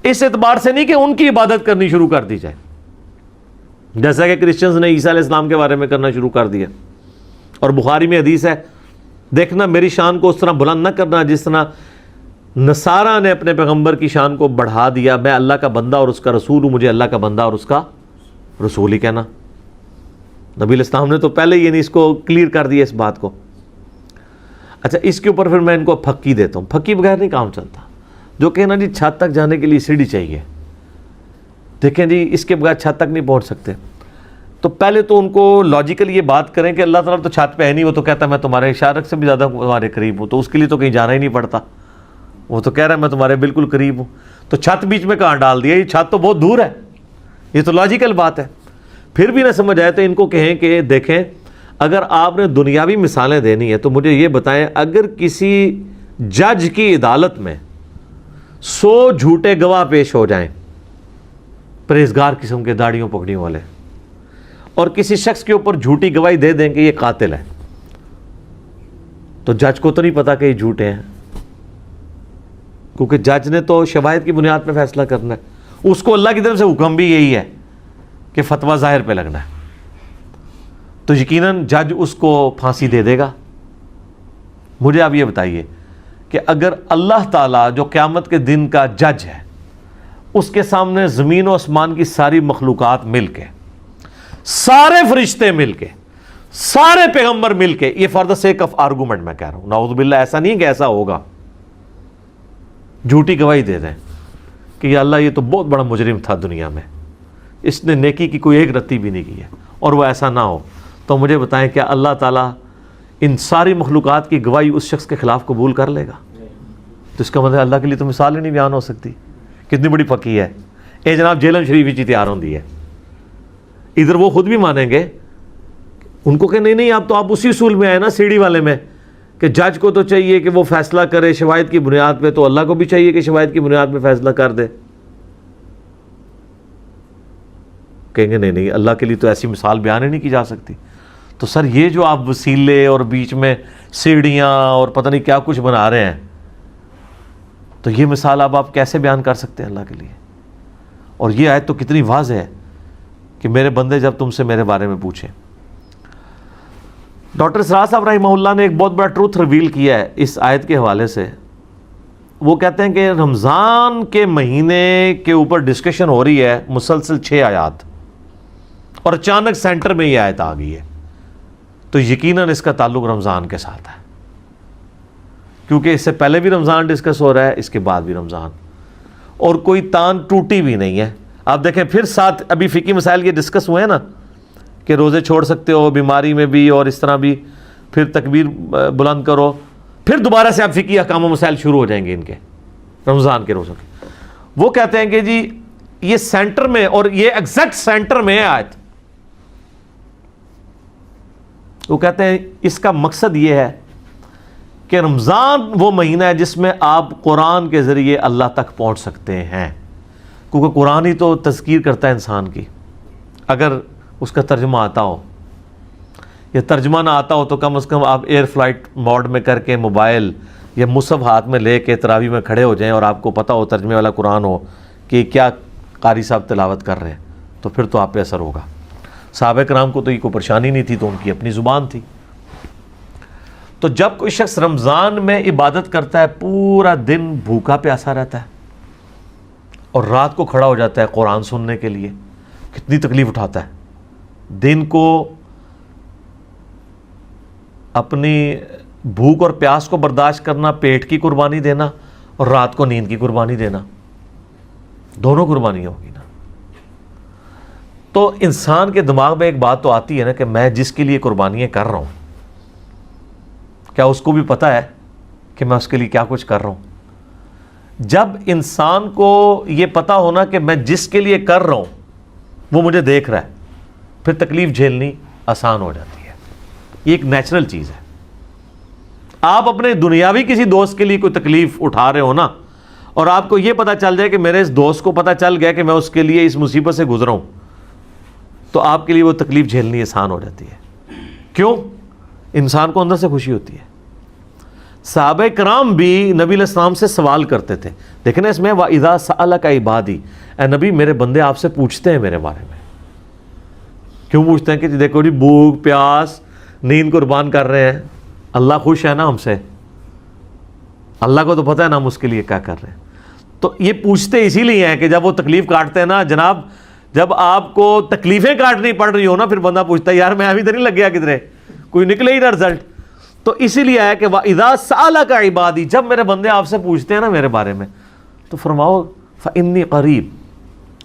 اس اعتبار سے نہیں کہ ان کی عبادت کرنی شروع کر دی جائے، جیسا کہ کرسچنز نے عیسیٰ علیہ السلام کے بارے میں کرنا شروع کر دیا۔ اور بخاری میں حدیث ہے، دیکھنا میری شان کو اس طرح بلند نہ کرنا جس طرح نصارہ نے اپنے پیغمبر کی شان کو بڑھا دیا، میں اللہ کا بندہ اور اس کا رسول ہوں، مجھے اللہ کا بندہ اور اس کا رسول ہی کہنا۔ نبی علیہ السلام نے تو پہلے ہی اس کو کلیئر کر دیا اس بات کو۔ اچھا، اس کے اوپر پھر میں ان کو پھکی دیتا ہوں، پھکی بغیر نہیں کام چلتا۔ جو کہنا جی چھت تک جانے کے لیے سیڑھی چاہیے، دیکھیں جی اس کے بغیر چھت تک نہیں پہنچ سکتے، تو پہلے تو ان کو لاجیکل یہ بات کریں کہ اللہ تعالیٰ تو چھت پہ ہے نہیں، وہ تو کہتا ہے میں تمہارے اشارت سے بھی زیادہ تمہارے قریب ہوں، تو اس کے لیے تو کہیں جانا ہی نہیں پڑتا، وہ تو کہہ رہا ہے میں تمہارے بالکل قریب ہوں، تو چھت بیچ میں کہاں ڈال دیا، یہ چھت تو بہت دور ہے، یہ تو لاجیکل بات ہے۔ پھر بھی نہ سمجھ آئے تو ان کو کہیں کہ دیکھیں اگر آپ نے دنیاوی مثالیں دینی ہے تو مجھے یہ بتائیں، اگر کسی جج کی عدالت میں 100 جھوٹے گواہ پیش ہو جائیں، پرہیزگار قسم کے داڑھیوں پکڑیوں والے، اور کسی شخص کے اوپر جھوٹی گواہی دے دیں کہ یہ قاتل ہے، تو جج کو تو نہیں پتا کہ یہ جھوٹے ہیں، کیونکہ جج نے تو شواہد کی بنیاد پہ فیصلہ کرنا ہے، اس کو اللہ کی طرف سے حکم بھی یہی ہے کہ فتویٰ ظاہر پہ لگنا ہے، تو یقیناً جج اس کو پھانسی دے دے گا۔ مجھے آپ یہ بتائیے کہ اگر اللہ تعالیٰ جو قیامت کے دن کا جج ہے، اس کے سامنے زمین و آسمان کی ساری مخلوقات مل کے، سارے فرشتے مل کے، سارے پیغمبر مل کے، یہ for the sake of argument میں کہہ رہا ہوں، نعوذ باللہ ایسا نہیں کہ ایسا ہوگا، جھوٹی گواہی دے دیں کہ یا اللہ یہ تو بہت بڑا مجرم تھا دنیا میں، اس نے نیکی کی کوئی ایک رتی بھی نہیں کی ہے، اور وہ ایسا نہ ہو، تو مجھے بتائیں کیا اللہ تعالیٰ ان ساری مخلوقات کی گواہی اس شخص کے خلاف قبول کر لے گا؟ تو اس کا مطلب اللہ کے لیے تو مثال ہی نہیں بیان ہو سکتی، کتنی بڑی پکی ہے۔ اے جناب جیلن شریف ہی تیار ہوندی ہے، ادھر وہ خود بھی مانیں گے، ان کو کہ نہیں آپ اسی اصول میں آئے نا سیڑھی والے میں، کہ جج کو تو چاہیے کہ وہ فیصلہ کرے شواہد کی بنیاد پہ، تو اللہ کو بھی چاہیے کہ شواہد کی بنیاد پہ فیصلہ کر دے۔ کہیں گے نہیں اللہ کے لیے تو ایسی مثال بیان ہی نہیں کی جا سکتی۔ تو سر یہ جو آپ وسیلے اور بیچ میں سیڑھیاں اور پتہ نہیں کیا کچھ بنا رہے ہیں، تو یہ مثال اب آپ کیسے بیان کر سکتے ہیں اللہ کے لیے؟ اور یہ آیت تو کتنی واضح ہے کہ میرے بندے جب تم سے میرے بارے میں پوچھیں۔ ڈاکٹر اسرار صاحب رحمہ اللہ نے ایک بہت بڑا ٹروتھ ریویل کیا ہے اس آیت کے حوالے سے۔ وہ کہتے ہیں کہ رمضان کے مہینے کے اوپر ڈسکشن ہو رہی ہے مسلسل 6 آیات، اور اچانک سینٹر میں یہ آیت آ گئی ہے۔ تو تو یقیناً اس کا تعلق رمضان کے ساتھ ہے، کیونکہ اس سے پہلے بھی رمضان ڈسکس ہو رہا ہے، اس کے بعد بھی رمضان، اور کوئی تان ٹوٹی بھی نہیں ہے۔ آپ دیکھیں پھر ساتھ ابھی فقہی مسائل یہ ڈسکس ہوئے ہیں نا کہ روزے چھوڑ سکتے ہو بیماری میں بھی اور اس طرح بھی، پھر تکبیر بلند کرو، پھر دوبارہ سے اب فقہی احکام و مسائل شروع ہو جائیں گے ان کے رمضان کے روزوں کے۔ وہ کہتے ہیں کہ جی یہ سینٹر میں، اور یہ ایگزیکٹ سینٹر میں ہے آیت، وہ کہتے ہیں اس کا مقصد یہ ہے کہ رمضان وہ مہینہ ہے جس میں آپ قرآن کے ذریعے اللہ تک پہنچ سکتے ہیں، کیونکہ قرآن ہی تو تذکیر کرتا ہے انسان کی۔ اگر اس کا ترجمہ آتا ہو یا ترجمہ نہ آتا ہو تو کم از کم آپ ایئر فلائٹ موڈ میں کر کے موبائل یا مصحف ہاتھ میں لے کے تراویح میں کھڑے ہو جائیں اور آپ کو پتہ ہو ترجمے والا قرآن ہو کہ کیا قاری صاحب تلاوت کر رہے ہیں، تو پھر تو آپ پہ اثر ہوگا۔ صحابہ کرام کو تو یہ کوئی پریشانی نہیں تھی، تو ان کی اپنی زبان تھی۔ تو جب کوئی شخص رمضان میں عبادت کرتا ہے، پورا دن بھوکا پیاسا رہتا ہے اور رات کو کھڑا ہو جاتا ہے قرآن سننے کے لیے، کتنی تکلیف اٹھاتا ہے۔ دن کو اپنی بھوک اور پیاس کو برداشت کرنا، پیٹ کی قربانی دینا، اور رات کو نیند کی قربانی دینا، دونوں قربانیاں ہوگی نا۔ تو انسان کے دماغ میں ایک بات تو آتی ہے نا کہ میں جس کے لیے قربانیاں کر رہا ہوں، کیا اس کو بھی پتہ ہے کہ میں اس کے لیے کیا کچھ کر رہا ہوں؟ جب انسان کو یہ پتہ ہونا کہ میں جس کے لیے کر رہا ہوں وہ مجھے دیکھ رہا ہے، پھر تکلیف جھیلنی آسان ہو جاتی ہے۔ یہ ایک نیچرل چیز ہے۔ آپ اپنے دنیاوی کسی دوست کے لیے کوئی تکلیف اٹھا رہے ہو نا، اور آپ کو یہ پتہ چل جائے کہ میرے اس دوست کو پتہ چل گیا کہ میں اس کے لیے اس مصیبت سے گزرا ہوں، تو آپ کے لیے وہ تکلیف جھیلنی آسان ہو جاتی ہے۔ کیوں؟ انسان کو اندر سے خوشی ہوتی ہے۔ صحابہ کرام بھی نبی علیہ السلام سے سوال کرتے تھے، دیکھیں نا اس میں وَإِذَا سَأَلَكَ عِبَادِي، اے نبی میرے بندے آپ سے پوچھتے ہیں میرے بارے میں۔ کیوں پوچھتے ہیں؟ کہ دیکھو جی بھوک پیاس نیند قربان کر رہے ہیں، اللہ خوش ہے نا ہم سے، اللہ کو تو پتہ ہے نا ہم اس کے لیے کیا کر رہے ہیں۔ تو یہ پوچھتے اسی لیے ہیں کہ جب وہ تکلیف کاٹتے ہیں نا جناب، جب آپ کو تکلیفیں کاٹنی پڑ رہی ہو نا، پھر بندہ پوچھتا ہے یار میں ابھی تو نہیں لگ گیا کدھرے، کوئی نکلے ہی نہ رزلٹ۔ تو اسی لیے ہے کہ وَإِذَا سَأَلَكَ عِبَادِي، جب میرے بندے آپ سے پوچھتے ہیں نا میرے بارے میں، تو فرماؤ فَإِنِّي قَرِيب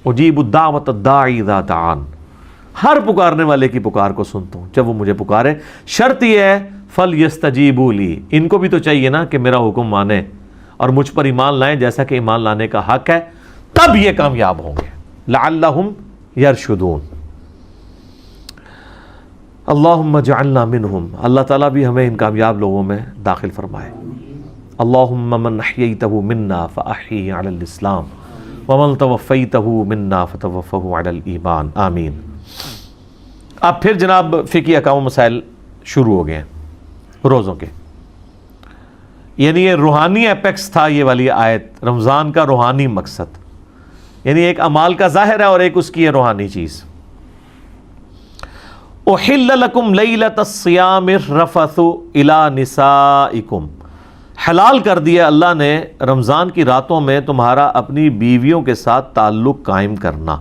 أُجِيبُ الدَّعْوَةَ الدَّاعِي إِذَا دَعَانِ، ہر پکارنے والے کی پکار کو سنتا ہوں جب وہ مجھے پکارے۔ شرط یہ ہے فَلْيَسْتَجِيبُوا لِي، ان کو بھی تو چاہیے نا کہ میرا حکم مانے اور مجھ پر ایمان لائیں جیسا کہ ایمان لانے کا حق ہے، تب یہ کامیاب ہوں گے۔ لَعَلَّهُمْ يَرْشُدُونَ۔ اللہم اجعلنا منہم، اللہ تعالیٰ بھی ہمیں ان کامیاب لوگوں میں داخل فرمائے۔ اللہم من احییتہ منا فاحیہ علی الاسلام ومن توفیتہ منا فتوفہ علی الایمان، آمین۔ اب پھر جناب فقہی احکام و مسائل شروع ہو گئے ہیں روزوں کے، یعنی یہ روحانی ایپیکس تھا یہ والی آیت، رمضان کا روحانی مقصد، یعنی ایک اعمال کا ظاہر ہے اور ایک اس کی روحانی چیز۔ احل لکم لیلۃ الصیام الرفث الی نسائکم، حلال کر دیا اللہ نے رمضان کی راتوں میں تمہارا اپنی بیویوں کے ساتھ تعلق قائم کرنا۔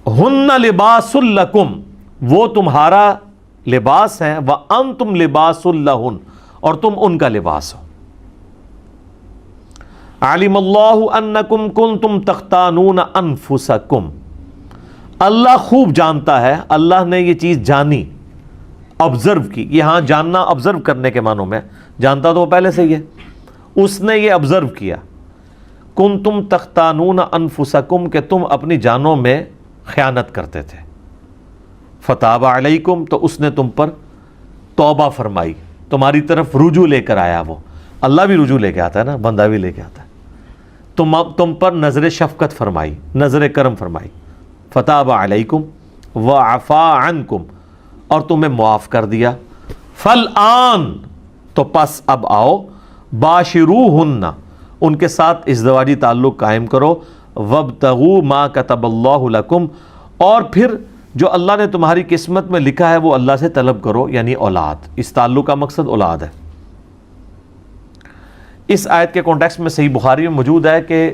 ہن لباس لکم، وہ تمہارا لباس ہیں، وانتم لباس لہن، اور تم ان کا لباس ہو۔ علم اللہ انکم کنتم تختانون انفسکم، اللہ خوب جانتا ہے، اللہ نے یہ چیز جانی، آبزرو کی۔ یہاں جاننا آبزرو کرنے کے معنوں میں، جانتا تو وہ پہلے سے ہی ہے، اس نے یہ آبزرو کیا۔ کنتم تختانون انفسکم، کہ تم اپنی جانوں میں خیانت کرتے تھے۔ فتاب علیکم، تو اس نے تم پر توبہ فرمائی، تمہاری طرف رجوع لے کر آیا۔ وہ اللہ بھی رجوع لے کے آتا ہے نا، بندہ بھی لے کے آتا ہے۔ تم پر نظر شفقت فرمائی، نظر کرم فرمائی۔ فتاب علیکم وعفا عنکم، اور تمہیں معاف کر دیا۔ فالآن، تو پس اب آؤ، باشروہن، ان کے ساتھ ازدواجی تعلق قائم کرو۔ وابتغوا ما کتب اللہ لکم، اور پھر جو اللہ نے تمہاری قسمت میں لکھا ہے وہ اللہ سے طلب کرو، یعنی اولاد۔ اس تعلق کا مقصد اولاد ہے۔ اس آیت کے کانٹیکسٹ میں صحیح بخاری میں موجود ہے کہ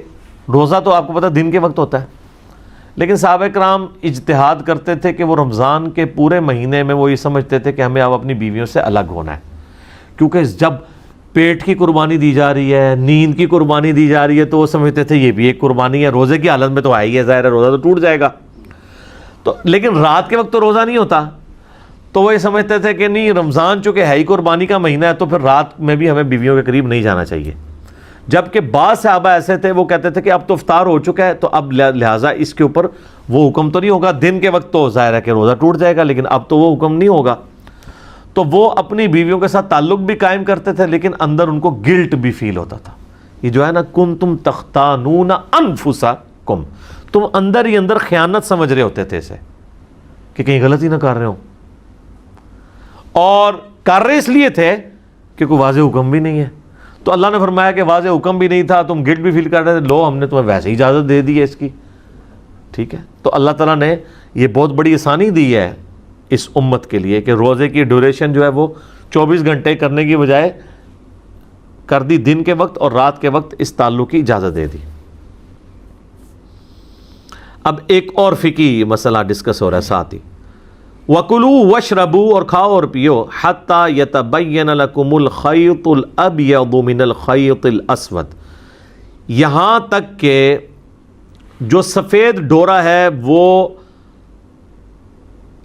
روزہ تو آپ کو پتہ دن کے وقت ہوتا ہے، لیکن صحابہ کرام اجتہاد کرتے تھے کہ وہ رمضان کے پورے مہینے میں وہ یہ سمجھتے تھے کہ ہمیں اب اپنی بیویوں سے الگ ہونا ہے، کیونکہ جب پیٹ کی قربانی دی جا رہی ہے، نیند کی قربانی دی جا رہی ہے، تو وہ سمجھتے تھے یہ بھی ایک قربانی ہے، روزے کی حالت میں تو آئی ہے، ظاہر ہے روزہ تو ٹوٹ جائے گا، تو لیکن رات کے وقت تو روزہ نہیں ہوتا، تو وہ یہ سمجھتے تھے کہ نہیں، رمضان چونکہ ہے ہی قربانی کا مہینہ ہے تو پھر رات میں بھی ہمیں بیویوں کے قریب نہیں جانا چاہیے۔ جبکہ بعض صحابہ ایسے تھے وہ کہتے تھے کہ اب تو افطار ہو چکا ہے، تو اب لہٰذا اس کے اوپر وہ حکم تو نہیں ہوگا، دن کے وقت تو ظاہر ہے کہ روزہ ٹوٹ جائے گا، لیکن اب تو وہ حکم نہیں ہوگا، تو وہ اپنی بیویوں کے ساتھ تعلق بھی قائم کرتے تھے، لیکن اندر ان کو گلٹ بھی فیل ہوتا تھا۔ یہ جو ہے نا، کنتم تختانون انفسکم، تم اندر ہی اندر خیانت سمجھ رہے ہوتے تھے اسے، کہ کہیں غلطی نہ کر رہے ہوں، اور کر رہے اس لیے تھے کہ کوئی واضح حکم بھی نہیں ہے، تو اللہ نے فرمایا کہ واضح حکم بھی نہیں تھا، تم گلٹ بھی فیل کر رہے تھے، لو ہم نے تمہیں ویسے ہی اجازت دے دی ہے اس کی، ٹھیک ہے۔ تو اللہ تعالیٰ نے یہ بہت بڑی آسانی دی ہے اس امت کے لیے کہ روزے کی ڈیوریشن جو ہے وہ 24 گھنٹے کرنے کی بجائے کر دی دن کے وقت اور رات کے وقت، اس تعلق کی اجازت دے دی۔ اب ایک اور فقہی مسئلہ ڈسکس ہو رہا ہے ساتھ ہی، وَكُلُوا وَاشْرَبُوا، اور کھاؤ اور پیو، حَتَّى يَتَبَيَّنَ لَكُمُ الْخَيْطُ الْأَبْيَضُ مِنَ الْخَيْطِ الْأَسْوَدِ، یہاں تک کہ جو سفید ڈورا ہے وہ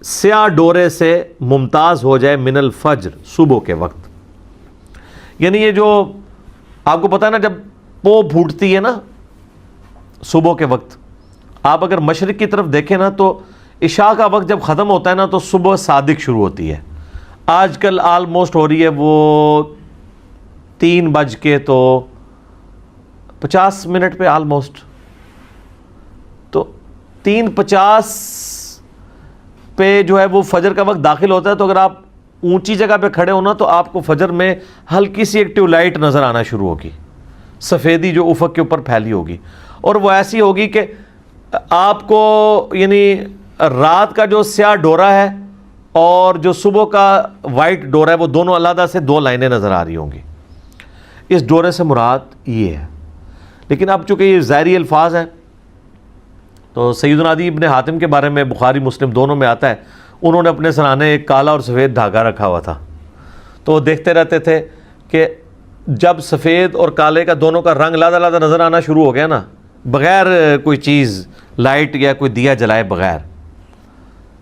سیاہ ڈورے سے ممتاز ہو جائے، من الفجر، صبح کے وقت، یعنی یہ جو آپ کو پتا ہے نا، جب پو پھوٹتی ہے نا صبح کے وقت، آپ اگر مشرق کی طرف دیکھیں نا تو عشاء کا وقت جب ختم ہوتا ہے نا تو صبح صادق شروع ہوتی ہے، آج کل آلموسٹ ہو رہی ہے وہ 3:50 پہ آلموسٹ، تو 3:50 پہ جو ہے وہ فجر کا وقت داخل ہوتا ہے، تو اگر آپ اونچی جگہ پہ کھڑے ہونا تو آپ کو فجر میں ہلکی سی ایک ٹیوب لائٹ نظر آنا شروع ہوگی، سفیدی جو افق کے اوپر پھیلی ہوگی، اور وہ ایسی ہوگی کہ آپ کو یعنی رات کا جو سیاہ ڈورا ہے اور جو صبح کا وائٹ ڈورا ہے وہ دونوں علیحدہ سے 2 لائنیں نظر آ رہی ہوں گی، اس ڈورے سے مراد یہ ہے۔ لیکن اب چونکہ یہ ظاہری الفاظ ہیں، تو سیدنا عدی ابن حاتم کے بارے میں بخاری مسلم دونوں میں آتا ہے، انہوں نے اپنے سرانے ایک کالا اور سفید دھاگا رکھا ہوا تھا، تو وہ دیکھتے رہتے تھے کہ جب سفید اور کالے کا دونوں کا رنگ علیحدہ علیحدہ نظر آنا شروع ہو گیا نا، بغیر کوئی چیز لائٹ یا کوئی دیا جلائے بغیر،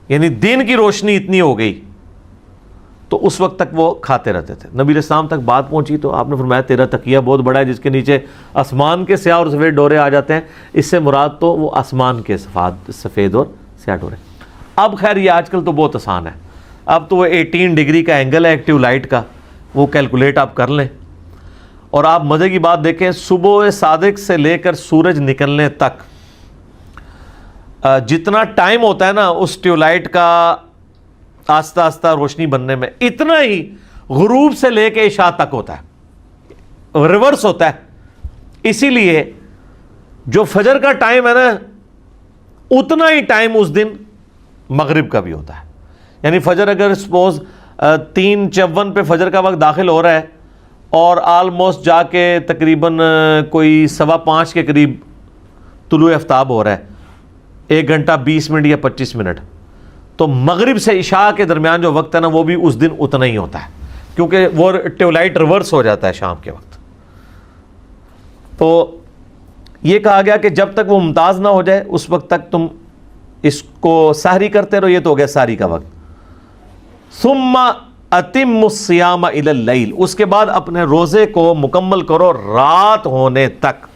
یعنی دن کی روشنی اتنی ہو گئی، تو اس وقت تک وہ کھاتے رہتے تھے۔ نبی علیہ السلام تک بات پہنچی تو آپ نے فرمایا تیرا تکیہ بہت بڑا ہے جس کے نیچے آسمان کے سیاہ اور سفید ڈورے آ جاتے ہیں، اس سے مراد تو وہ آسمان کے سفید اور سیاہ ڈورے۔ اب خیر یہ آج کل تو بہت آسان ہے، اب تو وہ 18 ڈگری کا اینگل ہے ایکٹیو لائٹ کا، وہ کیلکولیٹ آپ کر لیں، اور آپ مزے کی بات دیکھیں، صبح صادق سے لے کر سورج نکلنے تک جتنا ٹائم ہوتا ہے نا اس ٹیوب لائٹ کا آہستہ آہستہ روشنی بننے میں، اتنا ہی غروب سے لے کے عشاء تک ہوتا ہے، ریورس ہوتا ہے۔ اسی لیے جو فجر کا ٹائم ہے نا اتنا ہی ٹائم اس دن مغرب کا بھی ہوتا ہے، یعنی فجر اگر سپوز 3:54 پہ فجر کا وقت داخل ہو رہا ہے اور آلموسٹ جا کے تقریباً کوئی 5:15 کے قریب طلوع آفتاب ہو رہا ہے، 1 گھنٹہ 20 منٹ یا 25 منٹ، تو مغرب سے عشاء کے درمیان جو وقت ہے نا وہ بھی اس دن اتنا ہی ہوتا ہے، کیونکہ وہ ٹیوب لائٹ ریورس ہو جاتا ہے شام کے وقت۔ تو یہ کہا گیا کہ جب تک وہ ممتاز نہ ہو جائے اس وقت تک تم اس کو سحری کرتے رہو، یہ تو ہو گیا سحری کا وقت۔ ثم اتم الصیام الی اللیل، اس کے بعد اپنے روزے کو مکمل کرو رات ہونے تک۔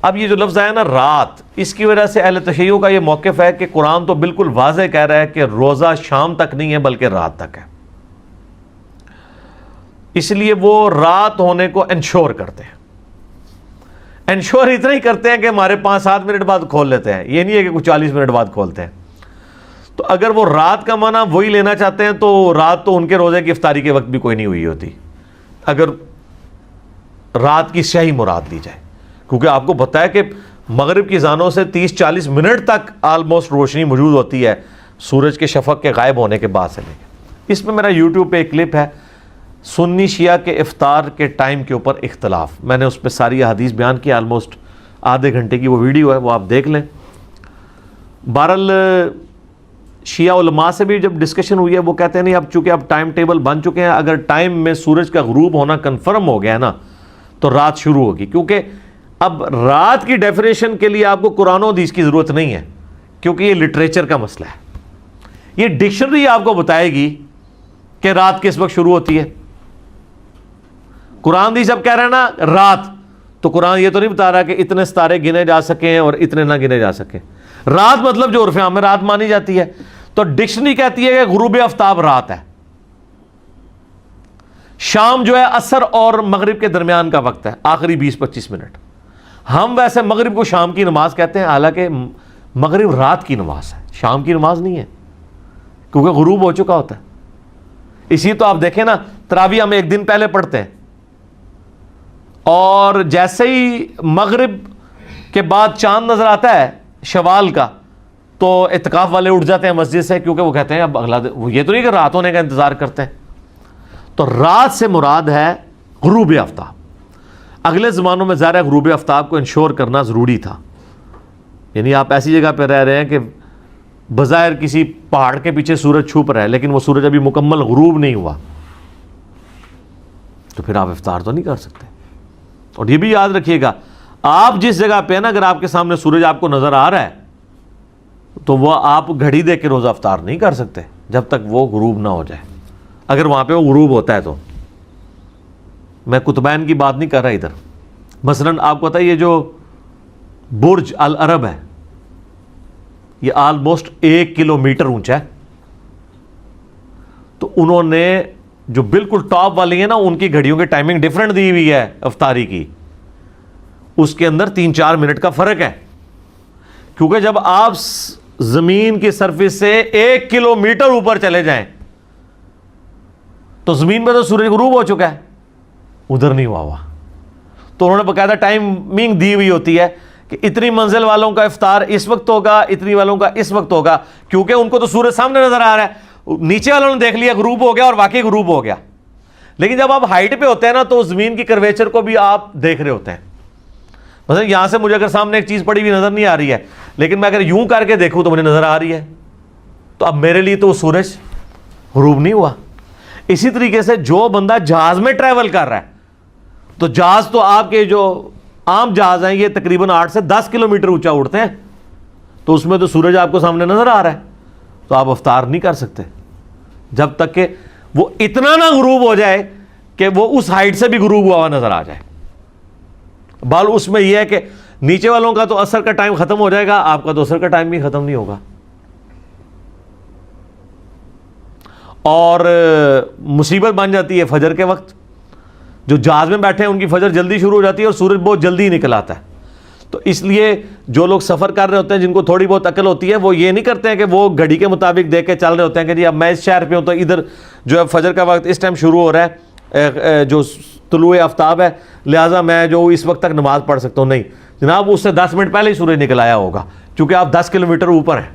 اب یہ جو لفظ ہے نا رات، اس کی وجہ سے اہل تشیع کا یہ موقف ہے کہ قرآن تو بالکل واضح کہہ رہا ہے کہ روزہ شام تک نہیں ہے بلکہ رات تک ہے، اس لیے وہ رات ہونے کو انشور کرتے ہیں۔ انشور اتنا ہی کرتے ہیں کہ ہمارے 5-7 منٹ بعد کھول لیتے ہیں، یہ نہیں ہے کہ کچھ 40 منٹ بعد کھولتے ہیں۔ تو اگر وہ رات کا معنی وہی لینا چاہتے ہیں تو رات تو ان کے روزے کی افطاری کے وقت بھی کوئی نہیں ہوئی ہوتی، اگر رات کی سیاہی مراد لی جائے، کیونکہ آپ کو پتہ ہے کہ مغرب کی اذانوں سے 30-40 منٹ تک آلموسٹ روشنی موجود ہوتی ہے سورج کے شفق کے غائب ہونے کے بعد سے لے کے۔ اس میں میرا یوٹیوب پہ ایک کلپ ہے سنی شیعہ کے افطار کے ٹائم کے اوپر اختلاف، میں نے اس پہ ساری احادیث بیان کی، آلموسٹ آدھے گھنٹے کی وہ ویڈیو ہے، وہ آپ دیکھ لیں۔ بہرحال شیعہ علماء سے بھی جب ڈسکشن ہوئی ہے وہ کہتے ہیں نہیں اب چونکہ اب ٹائم ٹیبل بن چکے ہیں، اگر ٹائم میں سورج کا غروب ہونا کنفرم ہو گیا نا تو رات شروع ہوگی، کیونکہ اب رات کی ڈیفینیشن کے لیے آپ کو قرآن و حدیث کی ضرورت نہیں ہے، کیونکہ یہ لٹریچر کا مسئلہ ہے. یہ ڈکشنری آپ کو بتائے گی کہ رات کس وقت شروع ہوتی ہے. قرآن حدیث جب کہہ رہے ہیں نا رات، تو قرآن یہ تو نہیں بتا رہا کہ اتنے ستارے گنے جا سکیں اور اتنے نہ گنے جا سکیں. رات مطلب جو عرف عام میں رات مانی جاتی ہے، تو ڈکشنری کہتی ہے کہ غروب آفتاب رات ہے. شام جو ہے عصر اور مغرب کے درمیان کا وقت ہے، آخری 20-25 منٹ. ہم ویسے مغرب کو شام کی نماز کہتے ہیں، حالانکہ مغرب رات کی نماز ہے، شام کی نماز نہیں ہے، کیونکہ غروب ہو چکا ہوتا ہے. اسی تو آپ دیکھیں نا تراویح ہم ایک دن پہلے پڑھتے ہیں، اور جیسے ہی مغرب کے بعد چاند نظر آتا ہے شوال کا، تو اعتکاف والے اٹھ جاتے ہیں مسجد سے، کیونکہ وہ کہتے ہیں اب اگلا دن، یہ تو نہیں کہ رات ہونے کا انتظار کرتے ہیں. تو رات سے مراد ہے غروب آفتاب. اگلے زمانوں میں ظاہر ہے غروب آفتاب کو انشور کرنا ضروری تھا. یعنی آپ ایسی جگہ پہ رہ رہے ہیں کہ بظاہر کسی پہاڑ کے پیچھے سورج چھپ رہا ہے، لیکن وہ سورج ابھی مکمل غروب نہیں ہوا، تو پھر آپ افطار تو نہیں کر سکتے. اور یہ بھی یاد رکھیے گا، آپ جس جگہ پہ نا اگر آپ کے سامنے سورج آپ کو نظر آ رہا ہے تو وہ آپ گھڑی دیکھ کے روزہ افطار نہیں کر سکتے جب تک وہ غروب نہ ہو جائے. اگر وہاں پہ وہ غروب ہوتا ہے تو میں قطبین کی بات نہیں کر رہا ادھر. مثلاً آپ کو پتہ ہے یہ جو برج العرب ہے یہ آلموسٹ 1 کلومیٹر اونچا ہے. تو انہوں نے جو بالکل ٹاپ والی ہیں نا ان کی گھڑیوں کی ٹائمنگ ڈیفرنٹ دی ہوئی ہے افطاری کی، اس کے اندر 3-4 منٹ کا فرق ہے. کیونکہ جب آپ زمین کی سرفیس سے 1 کلومیٹر اوپر چلے جائیں تو زمین پہ تو سورج غروب ہو چکا ہے، ادھر نہیں ہوا. تو انہوں نے باقاعدہ ٹائمنگ دی ہوئی ہوتی ہے کہ اتنی منزل والوں کا افطار اس وقت ہوگا، اتنی والوں کا اس وقت ہوگا، کیونکہ ان کو تو سورج سامنے نظر آ رہا ہے. نیچے والوں نے دیکھ لیا غروب ہو گیا اور واقعی غروب ہو گیا، لیکن جب آپ ہائٹ پہ ہوتے ہیں نا تو زمین کی کرویچر کو بھی آپ دیکھ رہے ہوتے ہیں. مثلا یہاں سے مجھے اگر سامنے ایک چیز پڑی ہوئی نظر نہیں آ رہی ہے، لیکن میں اگر یوں کر کے دیکھوں تو مجھے نظر آ رہی ہے، تو اب میرے لیے تو وہ سورج غروب نہیں ہوا. اسی طریقے سے جو بندہ جہاز میں ٹریول کر رہا ہے، تو جہاز تو آپ کے جو عام جہاز ہیں یہ تقریباً 8 سے 10 کلومیٹر اونچا اڑتے ہیں، تو اس میں تو سورج آپ کو سامنے نظر آ رہا ہے، تو آپ افطار نہیں کر سکتے جب تک کہ وہ اتنا نہ غروب ہو جائے کہ وہ اس ہائٹ سے بھی غروب ہوا نظر آ جائے. بال اس میں یہ ہے کہ نیچے والوں کا تو عصر کا ٹائم ختم ہو جائے گا، آپ کا تو عصر کا ٹائم بھی ختم نہیں ہوگا. اور مصیبت بن جاتی ہے فجر کے وقت. جو جہاز میں بیٹھے ہیں ان کی فجر جلدی شروع ہو جاتی ہے اور سورج بہت جلدی نکل آتا ہے. تو اس لیے جو لوگ سفر کر رہے ہوتے ہیں جن کو تھوڑی بہت عقل ہوتی ہے وہ یہ نہیں کرتے ہیں کہ وہ گھڑی کے مطابق دیکھ کے چل رہے ہوتے ہیں کہ جی اب میں اس شہر پہ ہوں تو ادھر جو ہے فجر کا وقت اس ٹائم شروع ہو رہا ہے، جو طلوع آفتاب ہے، لہٰذا میں جو اس وقت تک نماز پڑھ سکتا ہوں. نہیں جناب، اس سے 10 منٹ پہلے ہی سورج نکل آیا ہوگا، چونکہ آپ 10 کلومیٹر اوپر ہیں.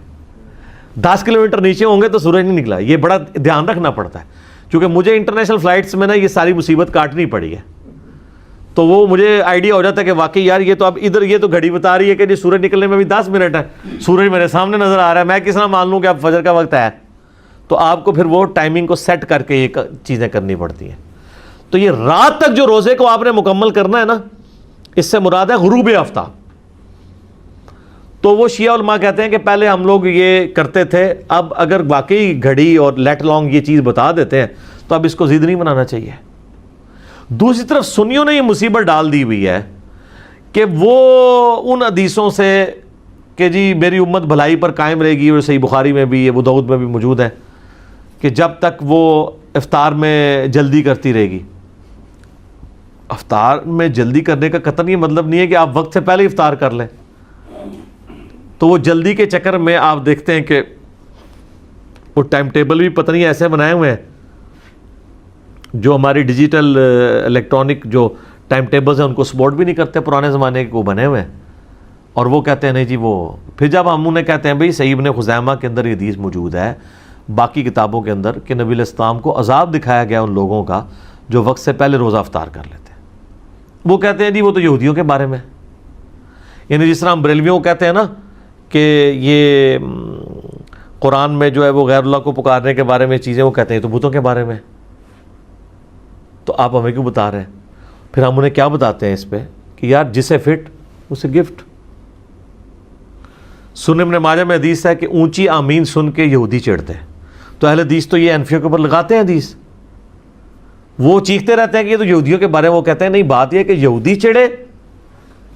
10 کلومیٹر نیچے ہوں گے تو سورج نہیں نکلا. یہ بڑا دھیان رکھنا پڑتا ہے، چونکہ مجھے انٹرنیشنل فلائٹس میں نا یہ ساری مصیبت کاٹنی پڑی ہے. تو وہ مجھے آئیڈیا ہو جاتا ہے کہ واقعی یار یہ تو اب ادھر یہ تو گھڑی بتا رہی ہے کہ جی سورج نکلنے میں بھی 10 منٹ ہے، سورج میرے سامنے نظر آ رہا ہے، میں کس طرح مان لوں کہ اب فجر کا وقت ہے. تو آپ کو پھر وہ ٹائمنگ کو سیٹ کر کے یہ چیزیں کرنی پڑتی ہیں. تو یہ رات تک جو روزے کو آپ نے مکمل کرنا ہے نا، اس سے مراد ہے غروب آفتاب. تو وہ شیعہ علماء کہتے ہیں کہ پہلے ہم لوگ یہ کرتے تھے، اب اگر واقعی گھڑی اور لیٹ لانگ یہ چیز بتا دیتے ہیں تو اب اس کو ضد نہیں بنانا چاہیے. دوسری طرف سنیوں نے یہ مصیبت ڈال دی ہوئی ہے کہ وہ ان حدیثوں سے کہ جی میری امت بھلائی پر قائم رہے گی، اور صحیح بخاری میں بھی، ابو داؤد میں بھی موجود ہے کہ جب تک وہ افطار میں جلدی کرتی رہے گی. افطار میں جلدی کرنے کا قطعاً یہ مطلب نہیں ہے کہ آپ وقت سے پہلے افطار کر لیں. تو وہ جلدی کے چکر میں آپ دیکھتے ہیں کہ وہ ٹائم ٹیبل بھی پتہ نہیں ایسے بنائے ہوئے ہیں، جو ہماری ڈیجیٹل الیکٹرانک جو ٹائم ٹیبلز ہیں ان کو سپورٹ بھی نہیں کرتے، پرانے زمانے کے وہ بنے ہوئے ہیں. اور وہ کہتے ہیں نہیں جی وہ، پھر جب ہم انہیں کہتے ہیں بھئی صحیح ابن خزیمہ کے اندر یہ حدیث موجود ہے، باقی کتابوں کے اندر، کہ نبی علیہ السلام کو عذاب دکھایا گیا ان لوگوں کا جو وقت سے پہلے روزہ افطار کر لیتے ہیں. وہ کہتے ہیں جی وہ تو یہودیوں کے بارے میں، یعنی جس طرح ہم بریلویوں کو کہتے ہیں نا کہ یہ قرآن میں جو ہے وہ غیر اللہ کو پکارنے کے بارے میں چیزیں وہ کہتے ہیں تو بتوں کے بارے میں، تو آپ ہمیں کیوں بتا رہے ہیں؟ پھر ہم انہیں کیا بتاتے ہیں اس پہ کہ یار جسے فٹ اسے گفٹ۔ سنن ابن ماجہ میں حدیث ہے کہ اونچی آمین سن کے یہودی چڑھتے ہیں، تو اہل حدیث تو یہ انفیوں کے اوپر لگاتے ہیں حدیث، وہ چیختے رہتے ہیں کہ یہ تو یہودیوں کے بارے میں، وہ کہتے ہیں نہیں، بات یہ کہ یہودی چڑھے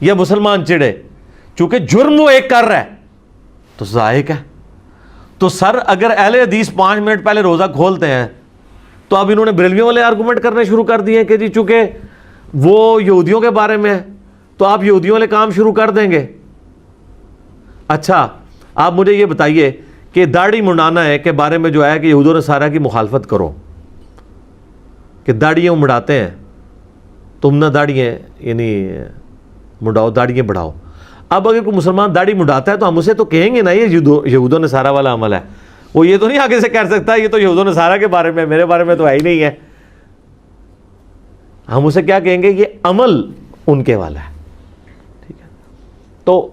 یا مسلمان چڑھے، چونکہ جرم وہ ایک کر رہا ہے تو ذائق ہے۔ تو سر اگر اہل حدیث 5 منٹ پہلے روزہ کھولتے ہیں تو اب انہوں نے بریلویوں والے آرگومنٹ کرنے شروع کر دیے کہ جی چونکہ وہ یہودیوں کے بارے میں ہے تو آپ یہودیوں والے کام شروع کر دیں گے۔ اچھا آپ مجھے یہ بتائیے کہ داڑھی منڈانا ہے کے بارے میں جو ہے کہ یہود و نصارہ کی مخالفت کرو کہ داڑھیاں مڑاتے ہیں، تم نہ داڑھیاں یعنی مڑاؤ، داڑھیاں بڑھاؤ۔ اب اگر کوئی مسلمان داڑھی مڑاتا ہے تو ہم اسے تو کہیں گے نا یہ یہود و نصارہ والا عمل ہے، وہ یہ تو نہیں آگے سے کہہ سکتا یہ تو یہود و نصارہ کے بارے میں، میرے بارے میں تو ہے ہی نہیں ہے۔ ہم اسے کیا کہیں گے؟ یہ عمل ان کے والا ہے، ٹھیک ہے۔ تو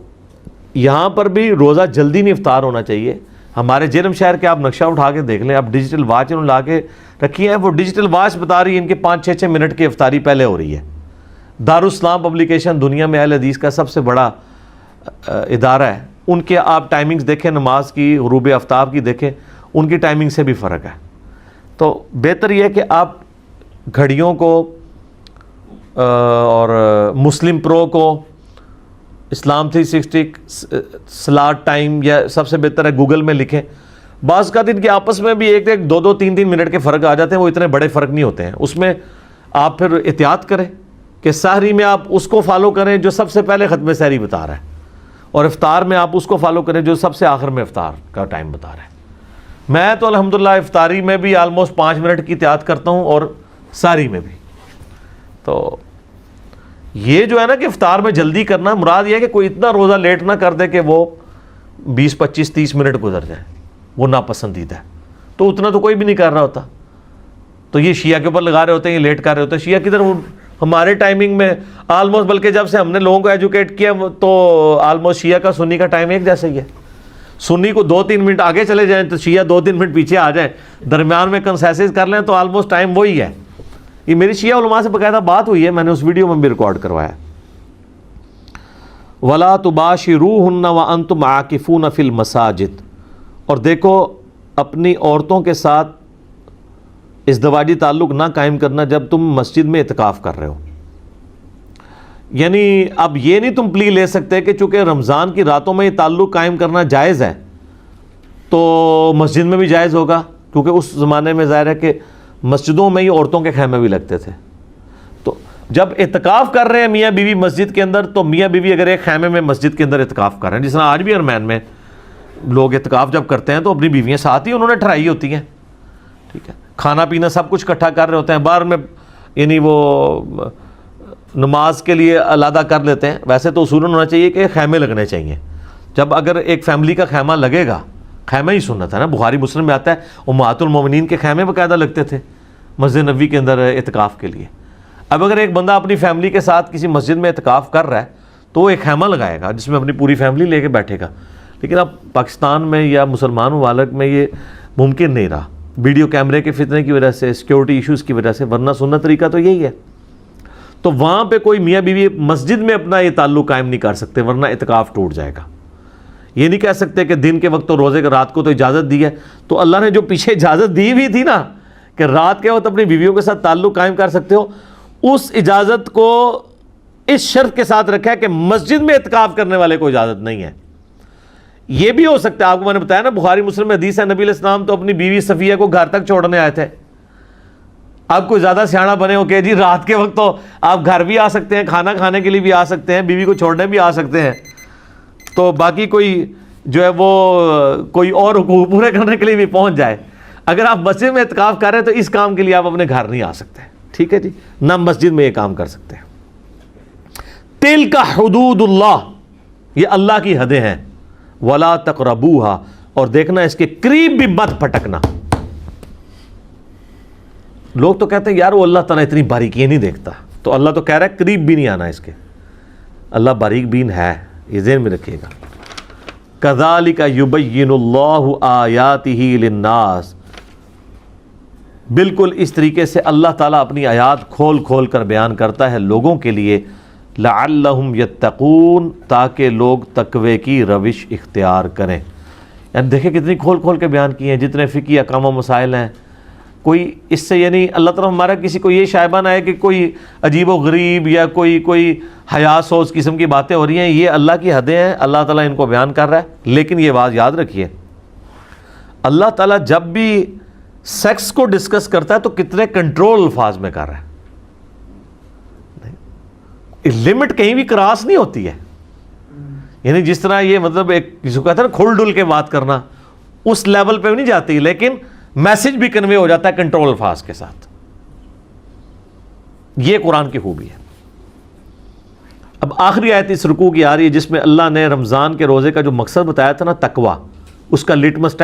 یہاں پر بھی روزہ جلدی نہیں افطار ہونا چاہیے۔ ہمارے جرم شہر کے آپ نقشہ اٹھا کے دیکھ لیں، اب ڈیجیٹل واچ انہوں نے لا کے رکھی ہے، وہ ڈیجیٹل واچ بتا رہی ہے ان کے 5-6 منٹ کی افطاری پہلے ہو رہی ہے۔ دارالاسلام پبلیکیشن دنیا میں اہل حدیث کا سب سے بڑا ادارہ ہے، ان کے آپ ٹائمنگز دیکھیں، نماز کی، غروب آفتاب کی دیکھیں، ان کی ٹائمنگ سے بھی فرق ہے۔ تو بہتر یہ ہے کہ آپ گھڑیوں کو اور مسلم پرو کو، اسلام 360 سلاٹ ٹائم، یا سب سے بہتر ہے گوگل میں لکھیں۔ بعض کا ان کے آپس میں بھی 1-2-3 منٹ کے فرق آ جاتے ہیں، وہ اتنے بڑے فرق نہیں ہوتے ہیں۔ اس میں آپ پھر احتیاط کریں کہ سحری میں آپ اس کو فالو کریں جو سب سے پہلے ختم سحری بتا رہا ہے، اور افطار میں آپ اس کو فالو کریں جو سب سے آخر میں افطار کا ٹائم بتا رہا ہے۔ میں تو الحمدللہ افطاری میں بھی آلموسٹ 5 منٹ کی احتیاط کرتا ہوں، اور سحری میں بھی۔ تو یہ جو ہے نا کہ افطار میں جلدی کرنا، مراد یہ ہے کہ کوئی اتنا روزہ لیٹ نہ کر دے کہ وہ 20-25-30 منٹ گزر جائیں، وہ ناپسندیدہ ہے۔ تو اتنا تو کوئی بھی نہیں کر رہا ہوتا، تو یہ شیعہ کے اوپر لگا رہے ہوتے ہیں، یہ لیٹ کر رہے ہوتے ہیں۔ شیعہ کدھر، ہمارے ٹائمنگ میں آلموسٹ، بلکہ جب سے ہم نے لوگوں کو ایجوکیٹ کیا تو آلموسٹ شیعہ کا سنی کا ٹائم ایک جیسا ہی ہے۔ سنی کو 2-3 منٹ آگے چلے جائیں تو شیعہ 2-3 منٹ پیچھے آ جائیں، درمیان میں کنسیسز کر لیں تو آلموسٹ ٹائم وہی ہے۔ یہ میری شیعہ علماء سے باقاعدہ بات ہوئی ہے، میں نے اس ویڈیو میں بھی ریکارڈ کروایا۔ وَلَا تُبَاشِرُوهُنَّ وَأَنْتُمْ عَاكِفُونَ فِي الْمَسَاجِدِ، اور دیکھو اپنی عورتوں کے ساتھ ازدواجی تعلق نہ قائم کرنا جب تم مسجد میں اعتکاف کر رہے ہو۔ یعنی اب یہ نہیں تم پلی لے سکتے کہ چونکہ رمضان کی راتوں میں یہ تعلق قائم کرنا جائز ہے تو مسجد میں بھی جائز ہوگا، کیونکہ اس زمانے میں ظاہر ہے کہ مسجدوں میں ہی عورتوں کے خیمے بھی لگتے تھے۔ تو جب اعتکاف کر رہے ہیں میاں بیوی مسجد کے اندر، تو میاں بیوی اگر ایک خیمے میں مسجد کے اندر اعتکاف کر رہے ہیں، جس طرح آج بھی ارمین میں لوگ اعتکاف جب کرتے ہیں تو اپنی بیویاں ساتھ ہی انہوں نے ٹھہرائی ہوتی ہیں، ٹھیک ہے، کھانا پینا سب کچھ اکٹھا کر رہے ہوتے ہیں، باہر میں یعنی وہ نماز کے لیے علیحدہ کر لیتے ہیں۔ ویسے تو اصولاً ہونا چاہیے کہ خیمے لگنے چاہیے، جب اگر ایک فیملی کا خیمہ لگے گا، خیمہ ہی سنت ہے نا، بخاری مسلم میں آتا ہے امہات المومنین کے خیمے باقاعدہ لگتے تھے مسجد نبوی کے اندر اعتکاف کے لیے۔ اب اگر ایک بندہ اپنی فیملی کے ساتھ کسی مسجد میں اعتکاف کر رہا ہے تو وہ ایک خیمہ لگائے گا جس میں اپنی پوری فیملی لے کے بیٹھے گا، لیکن اب پاکستان میں یا مسلمان ممالک میں یہ ممکن نہیں رہا، ویڈیو کیمرے کے فتنے کی وجہ سے، سیکیورٹی ایشوز کی وجہ سے، ورنہ سنت طریقہ تو یہی ہے۔ تو وہاں پہ کوئی میاں بیوی مسجد میں اپنا یہ تعلق قائم نہیں کر سکتے، ورنہ اعتکاف ٹوٹ جائے گا۔ یہ نہیں کہہ سکتے کہ دن کے وقت تو روزے کے، رات کو تو اجازت دی ہے، تو اللہ نے جو پیچھے اجازت دی ہوئی تھی نا کہ رات کے وقت اپنی بیویوں کے ساتھ تعلق قائم کر سکتے ہو، اس اجازت کو اس شرط کے ساتھ رکھا ہے کہ مسجد میں اعتکاف کرنے والے کو اجازت نہیں ہے۔ یہ بھی ہو سکتا ہے، آپ کو میں نے بتایا نا بخاری مسلم میں حدیث ہے، نبی علیہ السلام تو اپنی بیوی صفیہ کو گھر تک چھوڑنے آئے تھے۔ آپ کوئی زیادہ سیاڑا بنے ہو کہ جی رات کے وقت تو آپ گھر بھی آ سکتے ہیں، کھانا کھانے کے لیے بھی آ سکتے ہیں، بیوی کو چھوڑنے بھی آ سکتے ہیں، تو باقی کوئی جو ہے وہ کوئی اور حقوق پورے کرنے کے لیے بھی پہنچ جائے۔ اگر آپ مسجد میں اعتکاف کر رہے ہیں تو اس کام کے لیے آپ اپنے گھر نہیں آ سکتے، ٹھیک ہے جی، نہ مسجد میں یہ کام کر سکتے ہیں۔ تلک حدود اللہ، یہ اللہ کی حدیں ہیں، ولا تقربوها، اور دیکھنا اس کے قریب بھی مت پھٹکنا۔ لوگ تو کہتے ہیں یار وہ اللہ تعالیٰ اتنی باریکیاں نہیں دیکھتا، تو اللہ تو کہہ رہا ہے قریب بھی نہیں آنا اس کے، اللہ باریک بین ہے، یہ ذہن میں رکھیے گا۔ کذالک یبین اللہ آیاتہ للناس، بالکل اس طریقے سے اللہ تعالیٰ اپنی آیات کھول کھول کر بیان کرتا ہے لوگوں کے لیے، لعلہم یتقون، تاکہ لوگ تقوی کی روش اختیار کریں۔ یعنی دیکھیں کتنی کھول کھول کے بیان کیے ہیں، جتنے فقہی احکام و مسائل ہیں، کوئی اس سے یعنی اللہ تعالیٰ ہمارا کسی کو یہ شائبہ نہ ہے کہ کوئی عجیب و غریب یا کوئی حیا سوز قسم کی باتیں ہو رہی ہیں، یہ اللہ کی حدیں ہیں، اللہ تعالیٰ ان کو بیان کر رہا ہے۔ لیکن یہ بات یاد رکھیے، اللہ تعالیٰ جب بھی سیکس کو ڈسکس کرتا ہے تو کتنے کنٹرول الفاظ میں کر رہا ہے، لمٹ کہیں بھی کراس نہیں ہوتی ہے۔ یعنی جس طرح یہ مطلب ایک جس کو کہتے ہیں نا کھل ڈل کے بات کرنا، اس لیول پہ بھی نہیں جاتی، لیکن میسج بھی کنوے ہو جاتا ہے کنٹرول الفاظ کے ساتھ۔ یہ قرآن کی خوبی ہے۔ اب آخری آیت اس رکوع کی آ رہی ہے جس میں اللہ نے رمضان کے روزے کا جو مقصد بتایا تھا نا تقوی، اس کا لٹمس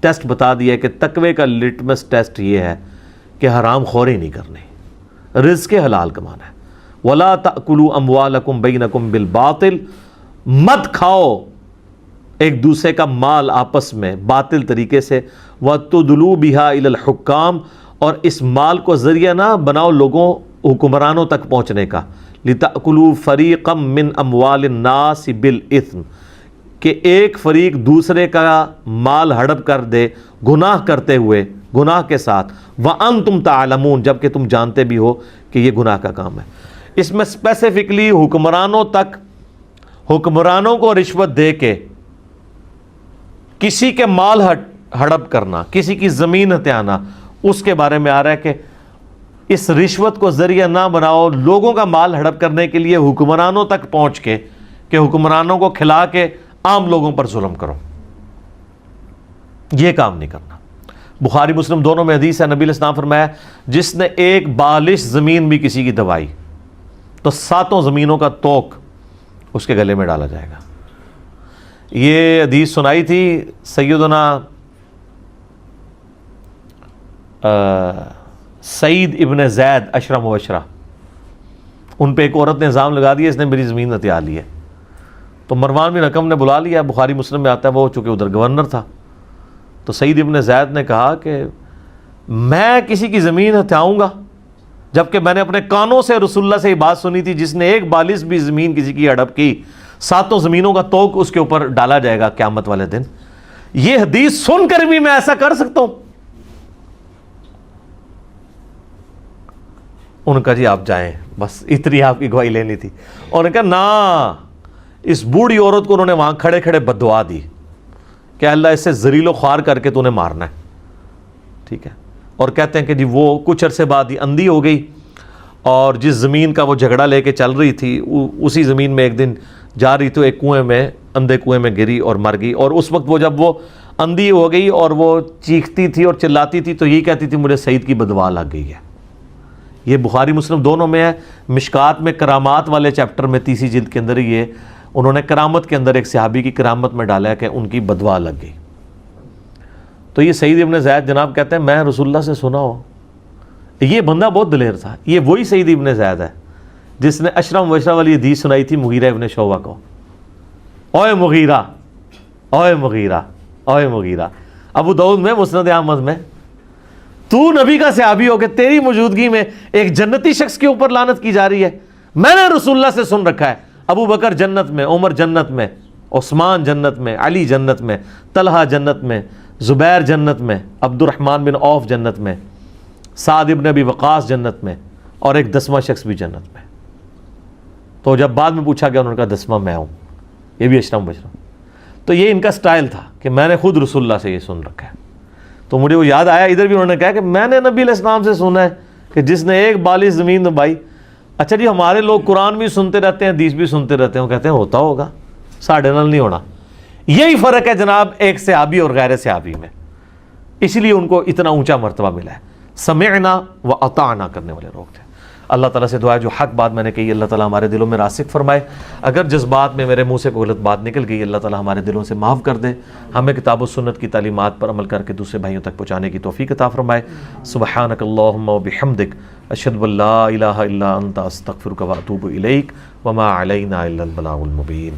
ٹیسٹ بتا دیا ہے کہ تقوی کا لٹمس ٹیسٹ یہ ہے کہ حرام خوری نہیں کرنی، رزق حلال کمانا ہے۔ وَلَا تَأْكُلُوا أَمْوَالَكُمْ بَيْنَكُمْ بِالْبَاطِلِ، مت کھاؤ ایک دوسرے کا مال آپس میں باطل طریقے سے، وَتُدْلُوا بِهَا إِلَى الْحُكَّامِ، اور اس مال کو ذریعہ نہ بناؤ لوگوں حکمرانوں تک پہنچنے کا، لِتَأْكُلُوا فَرِيقًا مِّنْ أَمْوَالِ النَّاسِ بِالْإِثْمِ، کہ ایک فریق دوسرے کا مال ہڑپ کر دے گناہ کرتے ہوئے، گناہ کے ساتھ، وَأَنْتُمْ تَعْلَمُونَ، جبکہ تم جانتے بھی ہو کہ یہ گناہ کا کام ہے۔ اس میں اسپیسیفکلی حکمرانوں تک، حکمرانوں کو رشوت دے کے کسی کے مال ہڑپ کرنا، کسی کی زمین ہتھیانا، اس کے بارے میں آ رہا ہے کہ اس رشوت کو ذریعہ نہ بناؤ لوگوں کا مال ہڑپ کرنے کے لیے حکمرانوں تک پہنچ کے، کہ حکمرانوں کو کھلا کے عام لوگوں پر ظلم کرو، یہ کام نہیں کرنا۔ بخاری مسلم دونوں میں حدیث ہے، نبی علیہ السلام فرمایا جس نے ایک بالش زمین بھی کسی کی دبائی تو 7 زمینوں کا توق اس کے گلے میں ڈالا جائے گا۔ یہ حدیث سنائی تھی سیدنا سعید ابن زید عشرہ مبشرہ، ان پہ ایک عورت نے الزام لگا دیا اس نے میری زمین ہتھیا لی ہے، تو مروان بن حکم نے بلا لیا، بخاری مسلم میں آتا ہے، وہ چونکہ ادھر گورنر تھا، تو سعید ابن زید نے کہا کہ میں کسی کی زمین ہتھیاؤں گا، جبکہ میں نے اپنے کانوں سے رسول اللہ سے یہ بات سنی تھی جس نے ایک بالش بھی زمین کسی کی ہڑپ کی 7 زمینوں کا توق اس کے اوپر ڈالا جائے گا قیامت والے دن۔ یہ حدیث سن کر بھی میں ایسا کر سکتا ہوں؟ انہوں نے کہا جی آپ جائیں، بس اتنی آپ کی گواہی لینی تھی۔ انہوں نے کہا نا، اس بوڑھی عورت کو انہوں نے وہاں کھڑے کھڑے بددعا دی کہ اللہ اس سے ذلیل و خوار کر کے تو نے مارنا ہے، ٹھیک ہے۔ اور کہتے ہیں کہ جی وہ کچھ عرصے بعد ہی اندھی ہو گئی، اور جس زمین کا وہ جھگڑا لے کے چل رہی تھی اسی زمین میں ایک دن جا رہی تو ایک کنویں میں، اندھے کنویں میں گری اور مر گئی۔ اور اس وقت وہ جب وہ اندھی ہو گئی اور وہ چیختی تھی اور چلاتی تھی تو یہی کہتی تھی مجھے سعید کی بددعا لگ گئی ہے۔ یہ بخاری مسلم دونوں میں ہے۔ مشکات میں کرامات والے چیپٹر میں 30 جلد کے اندر یہ انہوں نے کرامت کے اندر ایک صحابی کی کرامت میں ڈالا ہے کہ ان کی بددعا لگ گئی۔ تو یہ سعید ابن زید جناب کہتے ہیں میں رسول اللہ سے سنا ہو، یہ بندہ بہت دلیر تھا، یہ وہی سعید ابن زید ہے جس نے عشرہ مبشرہ والی حدیث سنائی تھی مغیرہ ابن شعبہ کو، اوئے مغیرہ، اوئے مغیرہ، اوئے مغیرہ، ابو داؤد میں، مسند احمد میں، تو نبی کا صحابی ہو کہ تیری موجودگی میں ایک جنتی شخص کے اوپر لعنت کی جا رہی ہے؟ میں نے رسول اللہ سے سن رکھا ہے ابو بکر جنت میں، عمر جنت میں، عثمان جنت میں، علی جنت میں، طلحہ جنت میں، زبیر جنت میں، عبد الرحمن بن عوف جنت میں، سعد ابن ابی وقاص جنت میں، اور ایک 10واں شخص بھی جنت میں۔ تو جب بعد میں پوچھا گیا انہوں نے کہا 10واں میں ہوں، یہ بھی عشرہ مبشرہ۔ تو یہ ان کا سٹائل تھا کہ میں نے خود رسول اللہ سے یہ سن رکھا ہے۔ تو مجھے وہ یاد آیا، ادھر بھی انہوں نے کہا کہ میں نے نبی علیہ السلام سے سنا ہے کہ جس نے ایک بالش زمین دبائی۔ اچھا جی، ہمارے لوگ قرآن بھی سنتے رہتے ہیں، حدیث بھی سنتے رہتے ہیں، وہ کہتے ہیں ہوتا ہوگا، ساڑھے نال نہیں ہونا۔ یہی فرق ہے جناب ایک صحابی اور غیر صحابی میں، اس لیے ان کو اتنا اونچا مرتبہ ملا ہے، سمعنا و اطعنا کرنے والے لوگ تھے۔ اللہ تعالیٰ سے دعا ہے جو حق بات میں نے کہی اللہ تعالیٰ ہمارے دلوں میں راسخ فرمائے، اگر جذبات میں میرے منہ سے کوئی غلط بات نکل گئی اللہ تعالیٰ ہمارے دلوں سے معاف کر دے، ہمیں کتاب و سنت کی تعلیمات پر عمل کر کے دوسرے بھائیوں تک پہنچانے کی توفیق عطا فرمائے۔ سبحانک اللہم و بحمدک، اشہد ان لا الہ الا انت، استغفرک و اتوب الیک، وما علینا الا البلاغ المبین۔